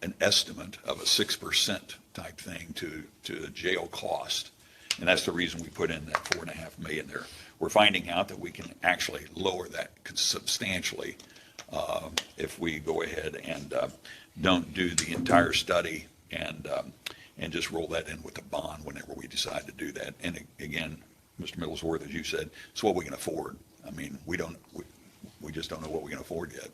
an estimate of a 6% type thing to the jail cost. And that's the reason we put in that $4.5 million there. We're finding out that we can actually lower that substantially if we go ahead and don't do the entire study and just roll that in with a bond whenever we decide to do that. And again, Mr. Middlesworth, as you said, it's what we can afford. I mean, we just don't know what we can afford yet.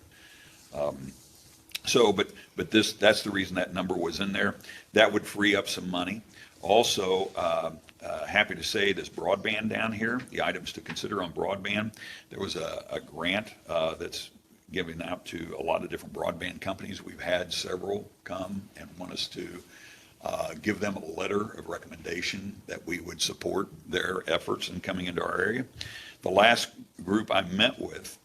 But that's the reason that number was in there. That would free up some money. Also, happy to say this broadband down here, the items to consider on broadband, there was a grant that's given out to a lot of different broadband companies. We've had several come and want us to give them a letter of recommendation that we would support their efforts in coming into our area. The last group I met with,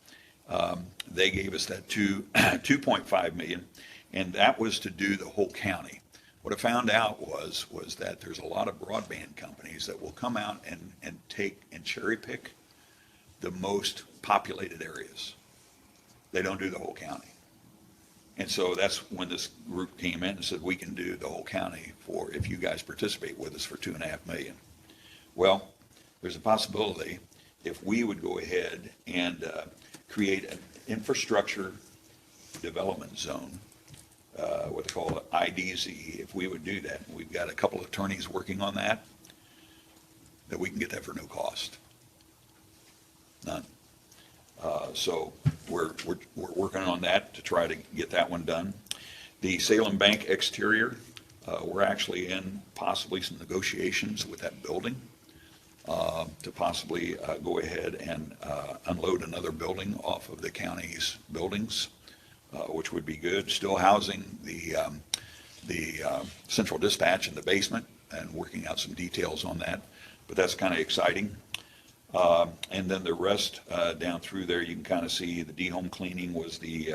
they gave us that $2.5 million, and that was to do the whole county. What I found out was that there's a lot of broadband companies that will come out and take and cherry pick the most populated areas. They don't do the whole county. And so that's when this group came in and said, we can do the whole county for, if you guys participate with us, for $2.5 million. Well, there's a possibility if we would go ahead and create an infrastructure development zone, what they call it, IDZ, if we would do that, and we've got a couple of attorneys working on that we can get that for no cost. None. So we're working on that to try to get that one done. The Salem Bank exterior, We're actually in possibly some negotiations with that building to possibly go ahead and unload another building off of the county's buildings, which would be good. Still housing the central dispatch in the basement and working out some details on that, but that's kind of exciting. And then the rest down through there, you can kind of see the de-home cleaning was the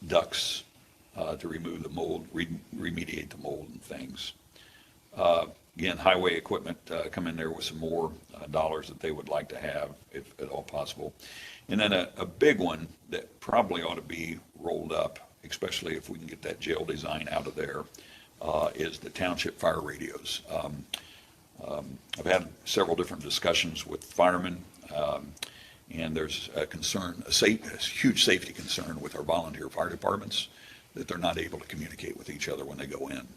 ducts to remove the mold, remediate the mold and things. Again, highway equipment come in there with some more dollars that they would like to have, if at all possible. And then a big one that probably ought to be rolled up, especially if we can get that jail design out of there, is the township fire radios. I've had several different discussions with firemen, and there's a concern, a huge safety concern with our volunteer fire departments, that they're not able to communicate with each other when they go in.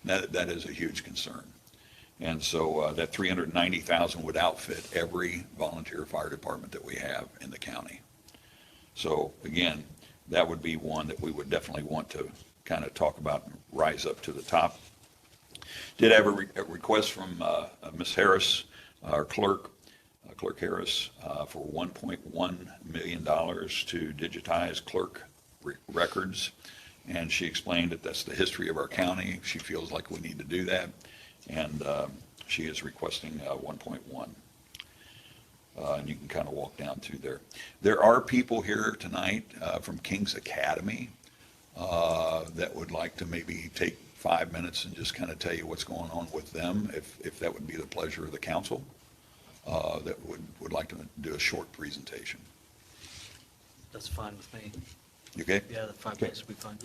That is a huge concern. And so that $390,000 would outfit every volunteer fire department that we have in the county. So again, that would be one that we would definitely want to kind of talk about and rise up to the top. Did have a request from Ms. Harris, our clerk, Clerk Harris, for $1.1 million to digitize clerk records. And she explained that that's the history of our county. She feels like we need to do that. And she is requesting 1.1. And you can kind of walk down through there. There are people here tonight from King's Academy that would like to maybe take 5 minutes and just kind of tell you what's going on with them, if that would be the pleasure of the council, that would like to do a short presentation. That's fine with me. You okay? Yeah, the 5 minutes will be fine.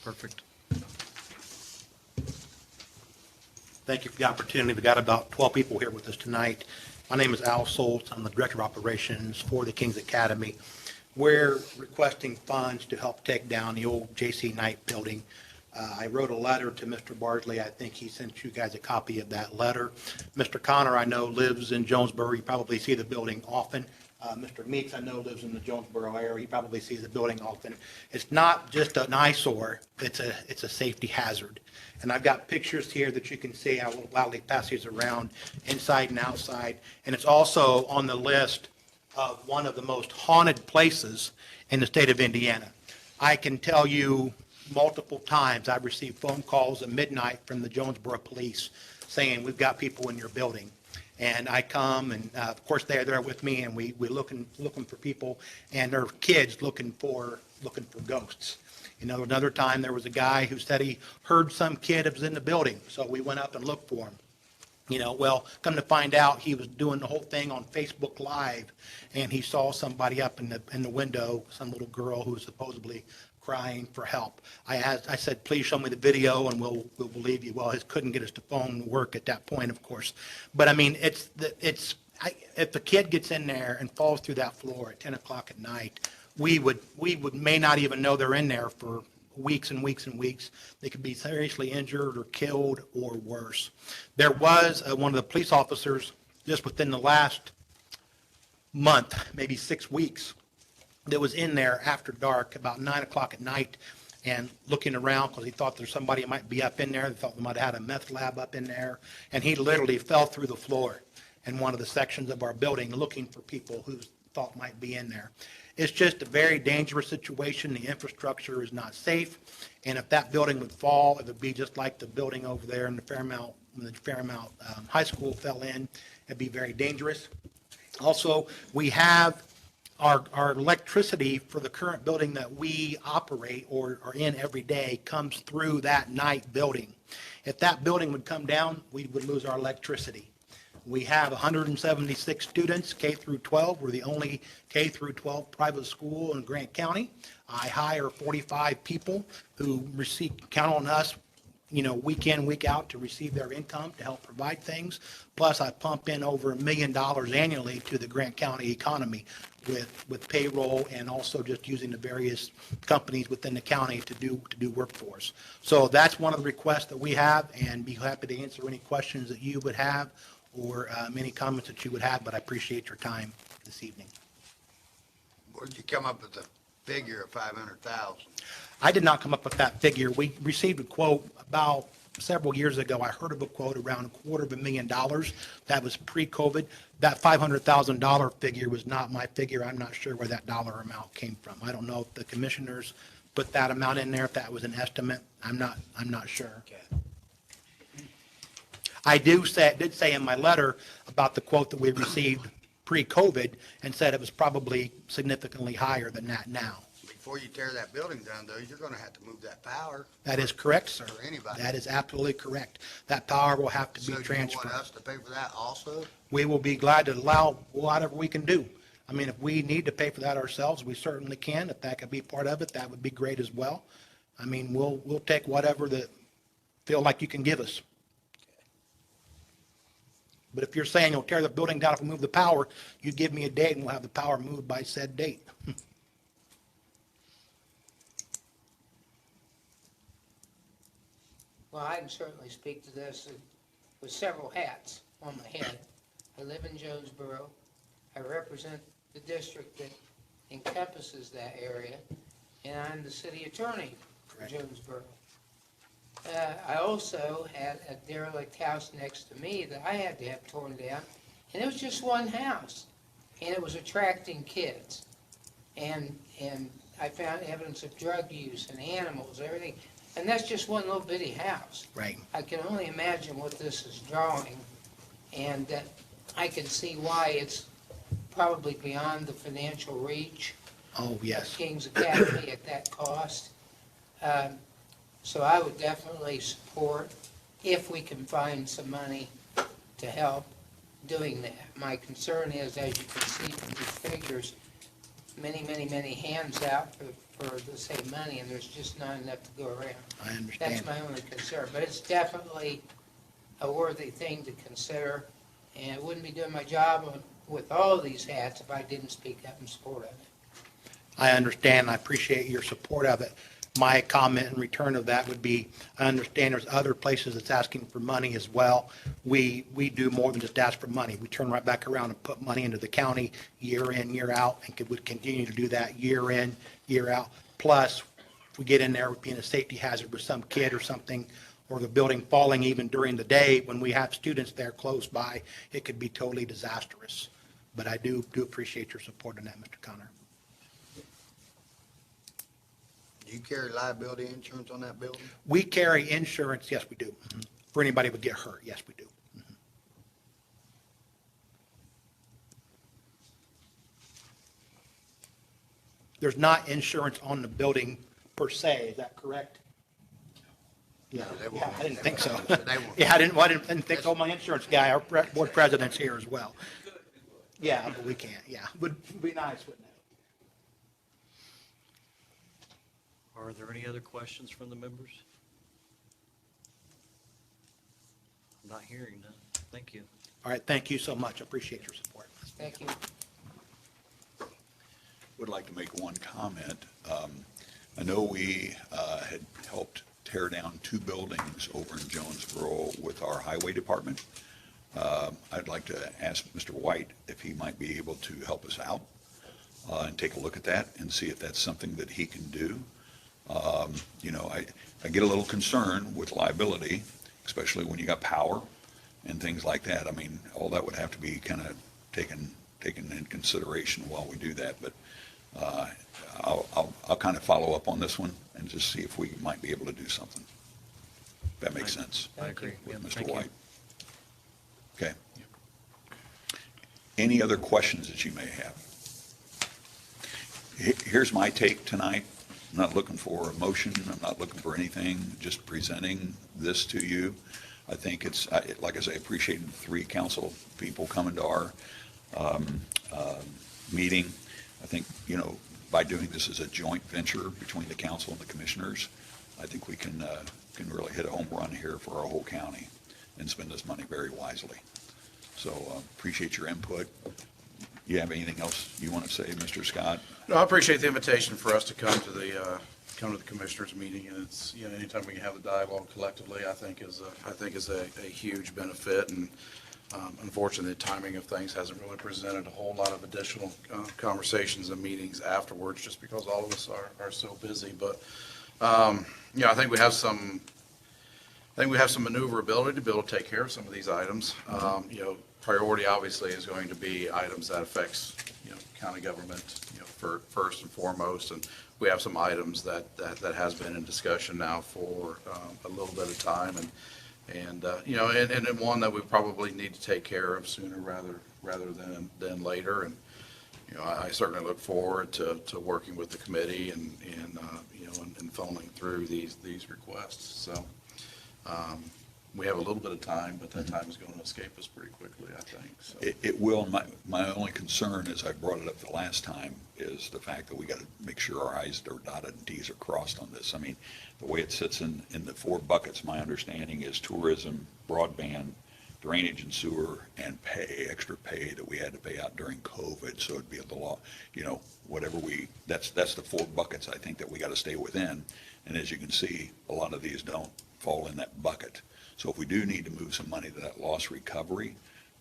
Perfect. Thank you for the opportunity. We've got about 12 people here with us tonight. My name is Al Soltz. I'm the Director of Operations for the King's Academy. We're requesting funds to help take down the old J.C. Knight building. I wrote a letter to Mr. Bardsley. I think he sent you guys a copy of that letter. Mr. Connor, I know, lives in Jonesboro. You probably see the building often. Mr. Meeks, I know, lives in the Jonesboro area. He probably sees the building often. It's not just an eyesore. It's a safety hazard. And I've got pictures here that you can see. I will gladly pass these around inside and outside. And it's also on the list of one of the most haunted places in the state of Indiana. I can tell you multiple times I've received phone calls at midnight from the Jonesboro police saying, we've got people in your building. And I come, and of course they're there with me, and we're looking for people, and there are kids looking for ghosts. You know, another time there was a guy who said he heard some kid that was in the building, so we went up and looked for him. You know, well, come to find out, he was doing the whole thing on Facebook Live, and he saw somebody up in the window, some little girl who was supposedly crying for help. I said, please show me the video and we'll believe you. Well, he couldn't get his phone to work at that point, of course. But I mean, if the kid gets in there and falls through that floor at 10 o'clock at night, we may not even know they're in there for weeks and weeks and weeks. They could be seriously injured or killed or worse. There was one of the police officers just within the last month, maybe 6 weeks, that was in there after dark about 9 o'clock at night and looking around because he thought there's somebody might be up in there. They thought they might have had a meth lab up in there. And he literally fell through the floor in one of the sections of our building looking for people who thought might be in there. It's just a very dangerous situation. The infrastructure is not safe. And if that building would fall, it would be just like the building over there in the Fairmount, when the Fairmount High School fell in. It'd be very dangerous. Also, we have our electricity for the current building that we operate or are in every day comes through that Knight building. If that building would come down, we would lose our electricity. We have 176 students, K through 12. We're the only K through 12 private school in Grant County. I hire 45 people who count on us, you know, week in, week out to receive their income to help provide things. Plus, I pump in over $1 million annually to the Grant County economy with payroll and also just using the various companies within the county to do work for us. So that's one of the requests that we have, and be happy to answer any questions that you would have or any comments that you would have, but I appreciate your time this evening. Where'd you come up with the figure of 500,000? I did not come up with that figure. We received a quote about several years ago. I heard of a quote around $250,000. That was pre-COVID. That $500,000 figure was not my figure. I'm not sure where that dollar amount came from. I don't know if the commissioners put that amount in there, if that was an estimate. I'm not sure. I did say in my letter about the quote that we received pre-COVID and said it was probably significantly higher than that now. Before you tear that building down, though, you're going to have to move that power. That is correct, sir. For anybody. That is absolutely correct. That power will have to be So do you transferred. want us to pay for that also? We will be glad to allow whatever we can do. I mean, if we need to pay for that ourselves, we certainly can. If that could be part of it, that would be great as well. I mean, we'll take whatever that feel like you can give us. But if you're saying you'll tear the building down if we move the power, you give me a date and we'll have the power moved by said date. Well, I can certainly speak to this with several hats on my head. I live in Jonesboro. I represent the district that encompasses that area, and I'm the city attorney for Jonesboro. I also had a derelict house next to me that I had to have torn down, and it was just one house, and it was attracting kids. And I found evidence of drug use and animals, everything. And that's just one little bitty house. Right. I can only imagine what this is drawing, and I can see why it's probably beyond the financial reach Oh, yes. of King's Academy at that cost. So I would definitely support, if we can find some money to help doing that. My concern is, as you can see from these figures, many, many, many hands out for the same money, and there's just not enough to go around. I understand. That's my only concern, but it's definitely a worthy thing to consider, and it wouldn't be doing my job with all these hats if I didn't speak up in support of it. I understand. I appreciate your support of it. My comment in return of that would be, I understand there's other places that's asking for money as well. We do more than just ask for money. We turn right back around and put money into the county year in, year out, and would continue to do that year in, year out. Plus, if we get in there with being a safety hazard with some kid or something, or the building falling even during the day, when we have students there close by, it could be totally disastrous. But I do appreciate your support on that, Mr. Connor. Do you carry liability insurance on that building? We carry insurance, yes, we do. For anybody who would get hurt, yes, we do. There's not insurance on the building per se, is that correct? Yeah, I didn't think so. Yeah, I didn't think so. My insurance guy, our board president's here as well. Yeah, but we can't, yeah. Would be nice, wouldn't it? Are there any other questions from the members? I'm not hearing none. Thank you. All right, thank you so much. I appreciate your support. Thank you. Would like to make one comment. I know we had helped tear down 2 buildings over in Jonesboro with our highway department. I'd like to ask Mr. White if he might be able to help us out and take a look at that and see if that's something that he can do. You know, I get a little concerned with liability, especially when you got power and things like that. I mean, all that would have to be kind of taken in consideration while we do that. But I'll kind of follow up on this one and just see if we might be able to do something. If that makes sense. I agree. With Yeah, Mr. thank you. White. Okay. Any other questions that you may have? Here's my take tonight. I'm not looking for a motion. I'm not looking for anything, just presenting this to you. I think it's, like I say, I appreciate the 3 council people coming to our meeting. I think, you know, by doing this as a joint venture between the council and the commissioners, I think we can really hit a home run here for our whole county and spend this money very wisely. So appreciate your input. You have anything else you want to say, Mr. Scott? No, I appreciate the invitation for us to come to the commissioners meeting, and it's, you know, anytime we can have the dialogue collectively, I think is a huge benefit. And Unfortunately, the timing of things hasn't really presented a whole lot of additional conversations and meetings afterwards, just because all of us are so busy. But, I think we have some maneuverability to be able to take care of some of these items. Priority obviously is going to be items that affects, county government, first and foremost. And we have some items that has been in discussion now for a little bit of time. And one that we probably need to take care of sooner rather than later. And, I certainly look forward to working with the committee and funneling through these requests. So, we have a little bit of time, but that time is going to escape us pretty quickly, I think. So. It will. My only concern, as I brought it up the last time, is the fact that we got to make sure our I's are dotted and T's are crossed on this. I mean, the way it sits in the 4 buckets, my understanding is tourism, broadband, drainage and sewer, and extra pay that we had to pay out during COVID. So it'd be the law, that's the 4 buckets I think that we got to stay within. And as you can see, a lot of these don't fall in that bucket. So if we do need to move some money to that loss recovery,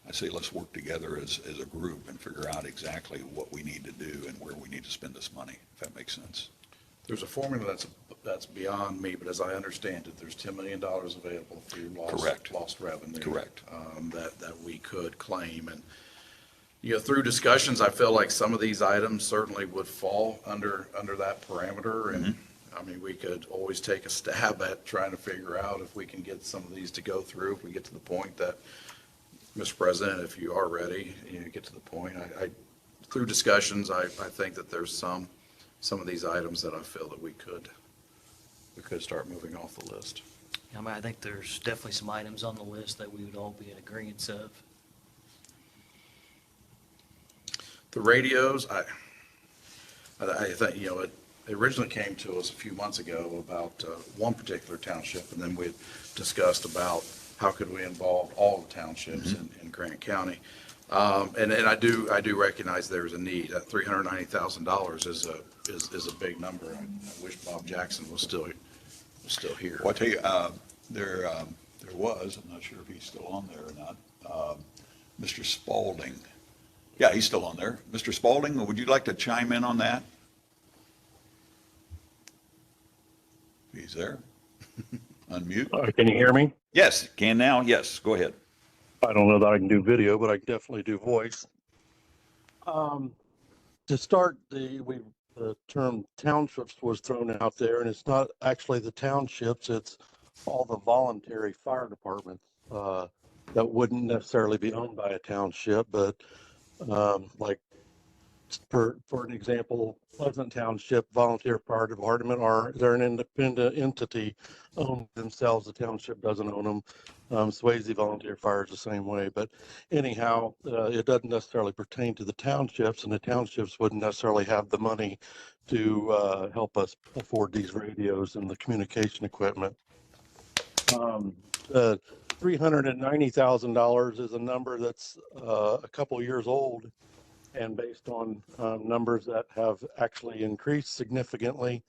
I say let's work together as a group and figure out exactly what we need to do and where we need to spend this money, if that makes sense. There's a formula that's beyond me, but as I understand it, there's $10 million available for your lost revenue. Correct. That we could claim. And, through discussions, I feel like some of these items certainly would fall under that parameter. And I mean, we could always take a stab at trying to figure out if we can get some of these to go through, if we get to the point that, Mr. President, if you are ready, get to the point. Through discussions, I think that there's some of these items that I feel that we could start moving off the list. I think there's definitely some items on the list that we would all be in agreement of. The radios, I think, it originally came to us a few months ago about one particular township, and then we discussed about how could we involve all the townships in Grant County. And I do recognize there's a need. $390,000 is a big number. I wish Bob Jackson was still here. Well, I'll tell you, there was, I'm not sure if he's still on there or not, Mr. Spalding. Yeah, he's still on there. Mr. Spalding, would you like to chime in on that? He's there. Unmute. Can you hear me? Yes, can now. Yes, go ahead. I don't know that I can do video, but I can definitely do voice. To start, the term townships was thrown out there, and it's not actually the townships, it's all the voluntary fire departments that wouldn't necessarily be owned by a township, but like for an example, Pleasant Township Volunteer Fire Department they're an independent entity, own themselves. The township doesn't own them. Swayze Volunteer Fire is the same way. But anyhow, it doesn't necessarily pertain to the townships, and the townships wouldn't necessarily have the money to help us afford these radios and the communication equipment. $390,000 is a number that's a couple years old, and based on numbers that have actually increased significantly.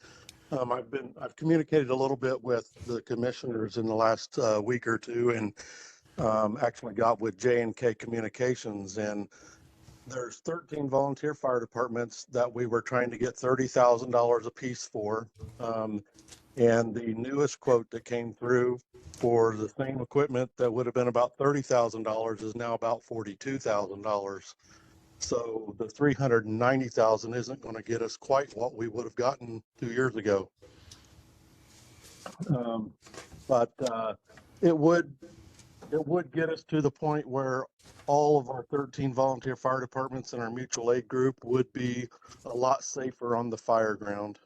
I've communicated a little bit with the commissioners in the last week or two, and actually got with J&K Communications, and there's 13 volunteer fire departments that we were trying to get $30,000 a piece for. And the newest quote that came through for the same equipment that would have been about $30,000 is now about $42,000. So the $390,000 isn't going to get us quite what we would have gotten 2 years ago. But it would get us to the point where all of our 13 volunteer fire departments and our mutual aid group would be a lot safer on the fire ground.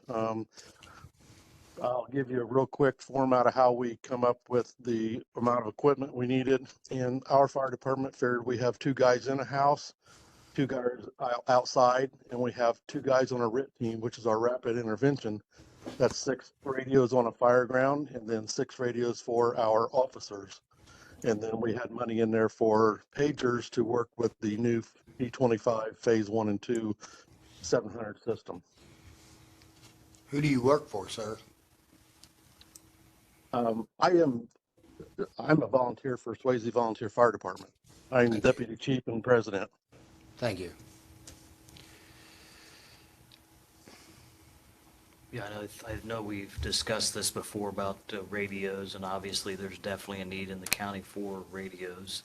I'll give you a real quick format of how we come up with the amount of equipment we needed. In our fire department, figured we have 2 guys in a house, 2 guys outside, and we have 2 guys on a RIT team, which is our rapid intervention. That's 6 radios on a fire ground, and then 6 radios for our officers. And then we had money in there for pagers to work with the new P25 phase 1 and 2 700 system. Who do you work for, sir? I'm a volunteer for Swayze Volunteer Fire Department. I'm Deputy Chief and President. Thank you. Yeah, I know we've discussed this before about radios, and obviously there's definitely a need in the county for radios.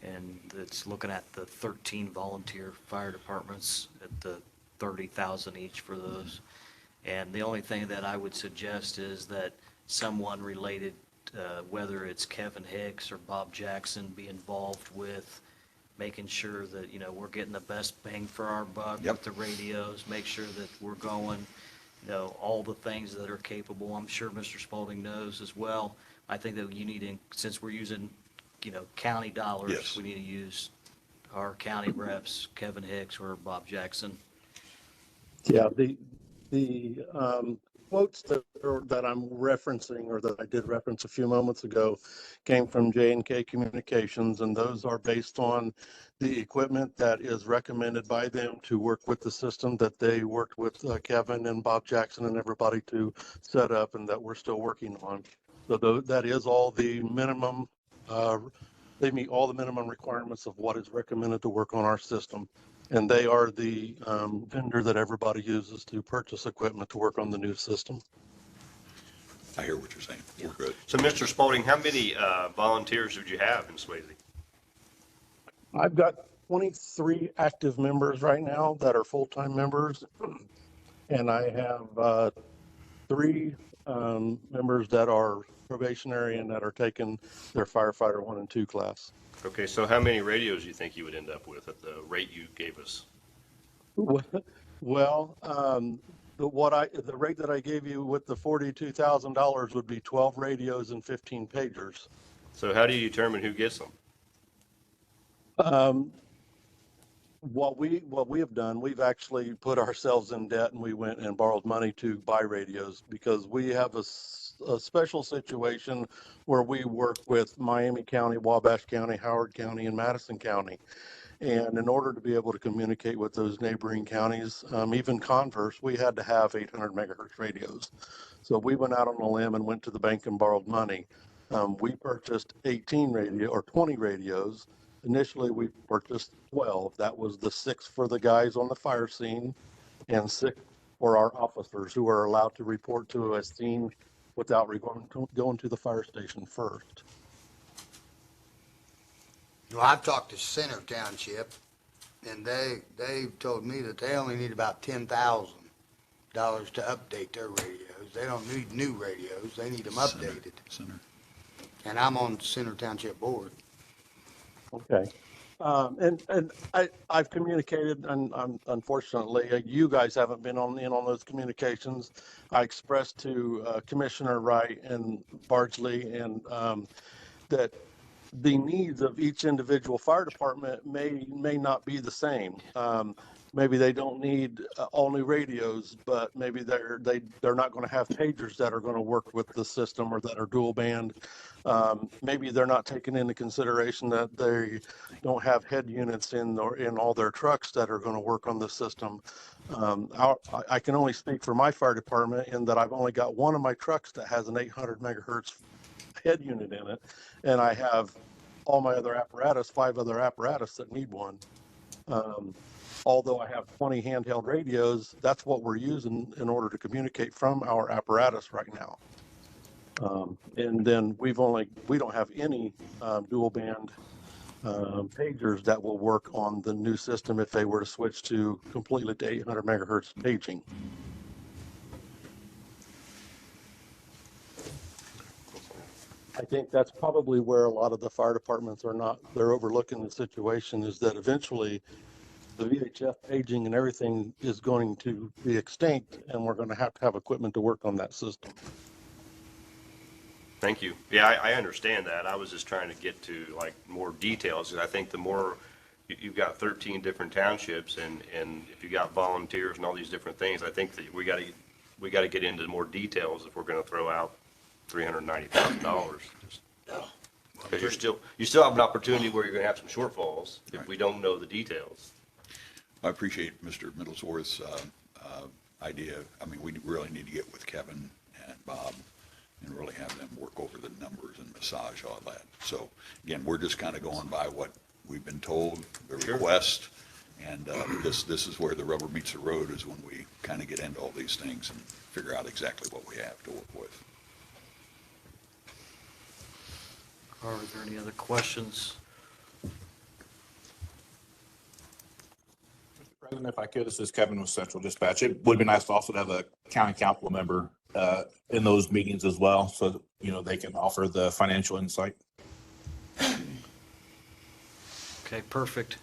And it's looking at the 13 volunteer fire departments at the 30,000 each for those. And the only thing that I would suggest is that someone related, whether it's Kevin Hicks or Bob Jackson, be involved with making sure that, you know, we're getting the best bang for our buck with the radios, make sure that we're going, you know, all the things that are capable. I'm sure Mr. Spalding knows as well. I think that you need to, since we're using, you know, county dollars, we need to use our county reps, Kevin Hicks or Bob Jackson. Yeah, the quotes that I'm referencing, or that I did reference a few moments ago, came from J&K Communications, and those are based on the equipment that is recommended by them to work with the system that they worked with Kevin and Bob Jackson and everybody to set up, and that we're still working on. So that is all the minimum, they meet all the minimum requirements of what is recommended to work on our system. And they are the vendor that everybody uses to purchase equipment to work on the new system. I hear what you're saying. We're good. So, Mr. Spalding, how many volunteers would you have in Swayze? I've got 23 active members right now that are full-time members, and I have 3 members that are probationary and that are taking their firefighter 1 and 2 class. Okay, so how many radios do you think you would end up with at the rate you gave us? Well, the rate that I gave you with the $42,000 would be 12 radios and 15 pagers. So how do you determine who gets them? What we have done, we've actually put ourselves in debt, and we went and borrowed money to buy radios because we have a special situation where we work with Miami County, Wabash County, Howard County, and Madison County. And in order to be able to communicate with those neighboring counties, even converse, we had to have 800 megahertz radios. So we went out on a limb and went to the bank and borrowed money. We purchased 20 radios. Initially, we purchased 12. That was the 6 for the guys on the fire scene and 6 for our officers who are allowed to report to a scene without going to the fire station first. Well, I've talked to Center Township, and they told me that they only need about $10,000 to update their radios. They don't need new radios. They need them updated. Center. And I'm on Center Township Board. Okay. And I've communicated, and unfortunately, you guys haven't been in on those communications. I expressed to Commissioner Wright and Bardsley and that the needs of each individual fire department may not be the same. Maybe they don't need all new radios, but maybe they're not going to have pagers that are going to work with the system or that are dual band. Maybe they're not taking into consideration that they don't have head units in all their trucks that are going to work on the system. I can only speak for my fire department in that I've only got one of my trucks that has an 800 megahertz head unit in it, and I have all my other apparatus, 5 other apparatus that need one. Although I have 20 handheld radios, that's what we're using in order to communicate from our apparatus right now. And then we don't have any dual band pagers that will work on the new system if they were to switch to completely to 800 megahertz paging. I think that's probably where a lot of the fire departments they're overlooking the situation, is that eventually the VHF paging and everything is going to be extinct, and we're going to have equipment to work on that system. Thank you. Yeah, I understand that. I was just trying to get to like more details. I think the more you've got 13 different townships, and if you got volunteers and all these different things, I think that we got to get into more details if we're going to throw out $390,000. Because you still have an opportunity where you're going to have some shortfalls if we don't know the details. I appreciate Mr. Middlesworth's idea. I mean, we really need to get with Kevin and Bob and really have them work over the numbers and massage all that. So again, we're just kind of going by what we've been told, the request, and this is where the rubber meets the road, is when we kind of get into all these things and figure out exactly what we have to work with. Are there any other questions? President, if I could, this is Kevin with Central Dispatch. It would be nice to also have a county council member in those meetings as well, so that, you know, they can offer the financial insight. Okay, perfect.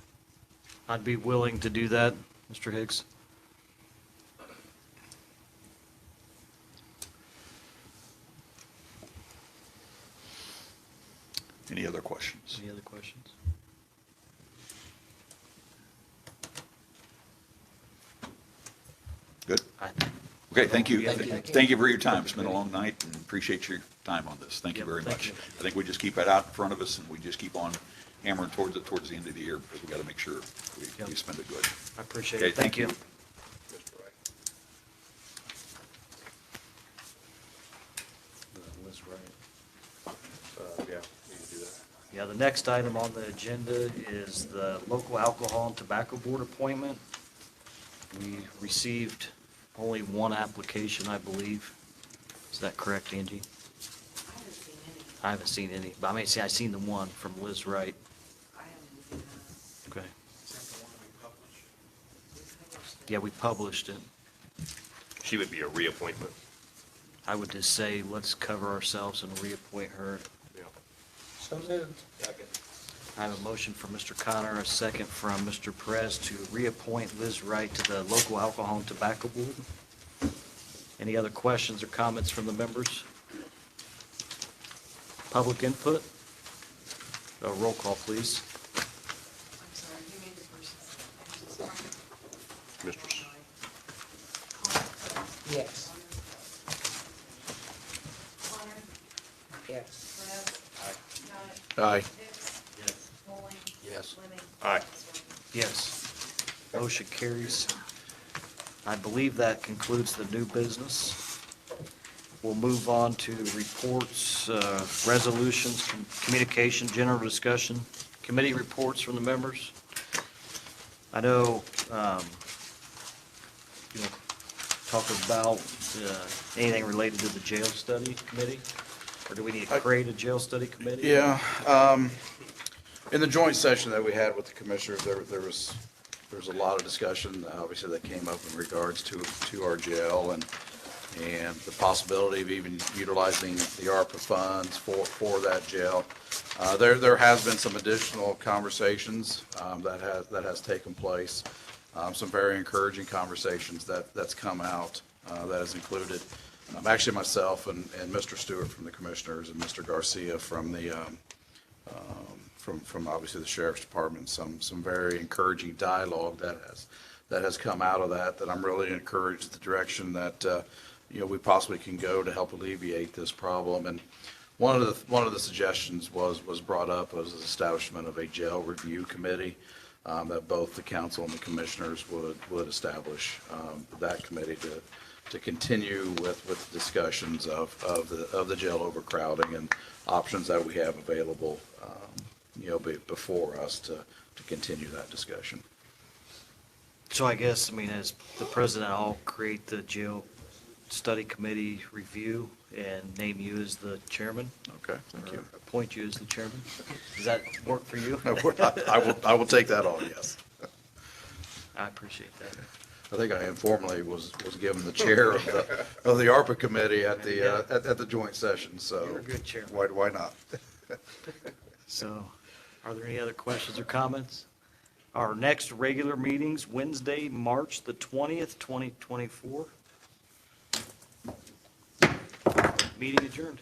I'd be willing to do that, Mr. Higgs. Any other questions? Any other questions? Good? I- Okay, thank you. Thank you. Thank you for your time. It's been a long night, and appreciate your time on this. Thank you Yep, very thank much. you. I think we just keep it out in front of us, and we just keep on hammering towards the end of the year, because we got to make sure we spend it good. I appreciate Okay, it. Thank you. Yeah, the next item on the agenda is the local alcohol and tobacco board appointment. We received only one application, I believe. Is that correct, Angie? I haven't seen any, but I may say I've seen the one from Liz Wright. Okay. Yeah, we published it. She would be a reappointment. I would just say, let's cover ourselves and reappoint her. So moved. I have a motion from Mr. Connor, a second from Mr. Perez to reappoint Liz Wright to the local alcohol and tobacco board. Any other questions or comments from the members? Public input? A roll call, please. Mr. Yes. Yes. Aye. Yes. Aye. Yes. Motion carries. I believe that concludes the new business. We'll move on to reports, resolutions, communication, general discussion, committee reports from the members. I know, you know, talk about anything related to the jail study committee? Or do we need to create a jail study committee? Yeah, in the joint session that we had with the commissioners, there was a lot of discussion, obviously, that came up in regards to our jail and the possibility of even utilizing the ARPA funds for that jail. There has been some additional conversations that has taken place, some very encouraging conversations that's come out, that has included actually myself and Mr. Stewart from the commissioners and Mr. Garcia from the from obviously the sheriff's department. Some very encouraging dialogue that has come out of that I'm really encouraged the direction that you know, we possibly can go to help alleviate this problem. And one of the suggestions was brought up was the establishment of a jail review committee, that both the council and the commissioners would establish that committee to continue with discussions of the jail overcrowding and options that we have available, you know, before us to continue that discussion. So I guess, I mean, as the president, I'll create the jail study committee review and name you as the chairman. Okay, thank you. Appoint you as the chairman. Does that work for you? I will take that on, yes. I appreciate that. I think I informally was given the chair of the ARPA committee at the joint session, so. You're a good chairman. Why not? So, are there any other questions or comments? Our next regular meeting's Wednesday, March the 20th, 2024. Meeting adjourned.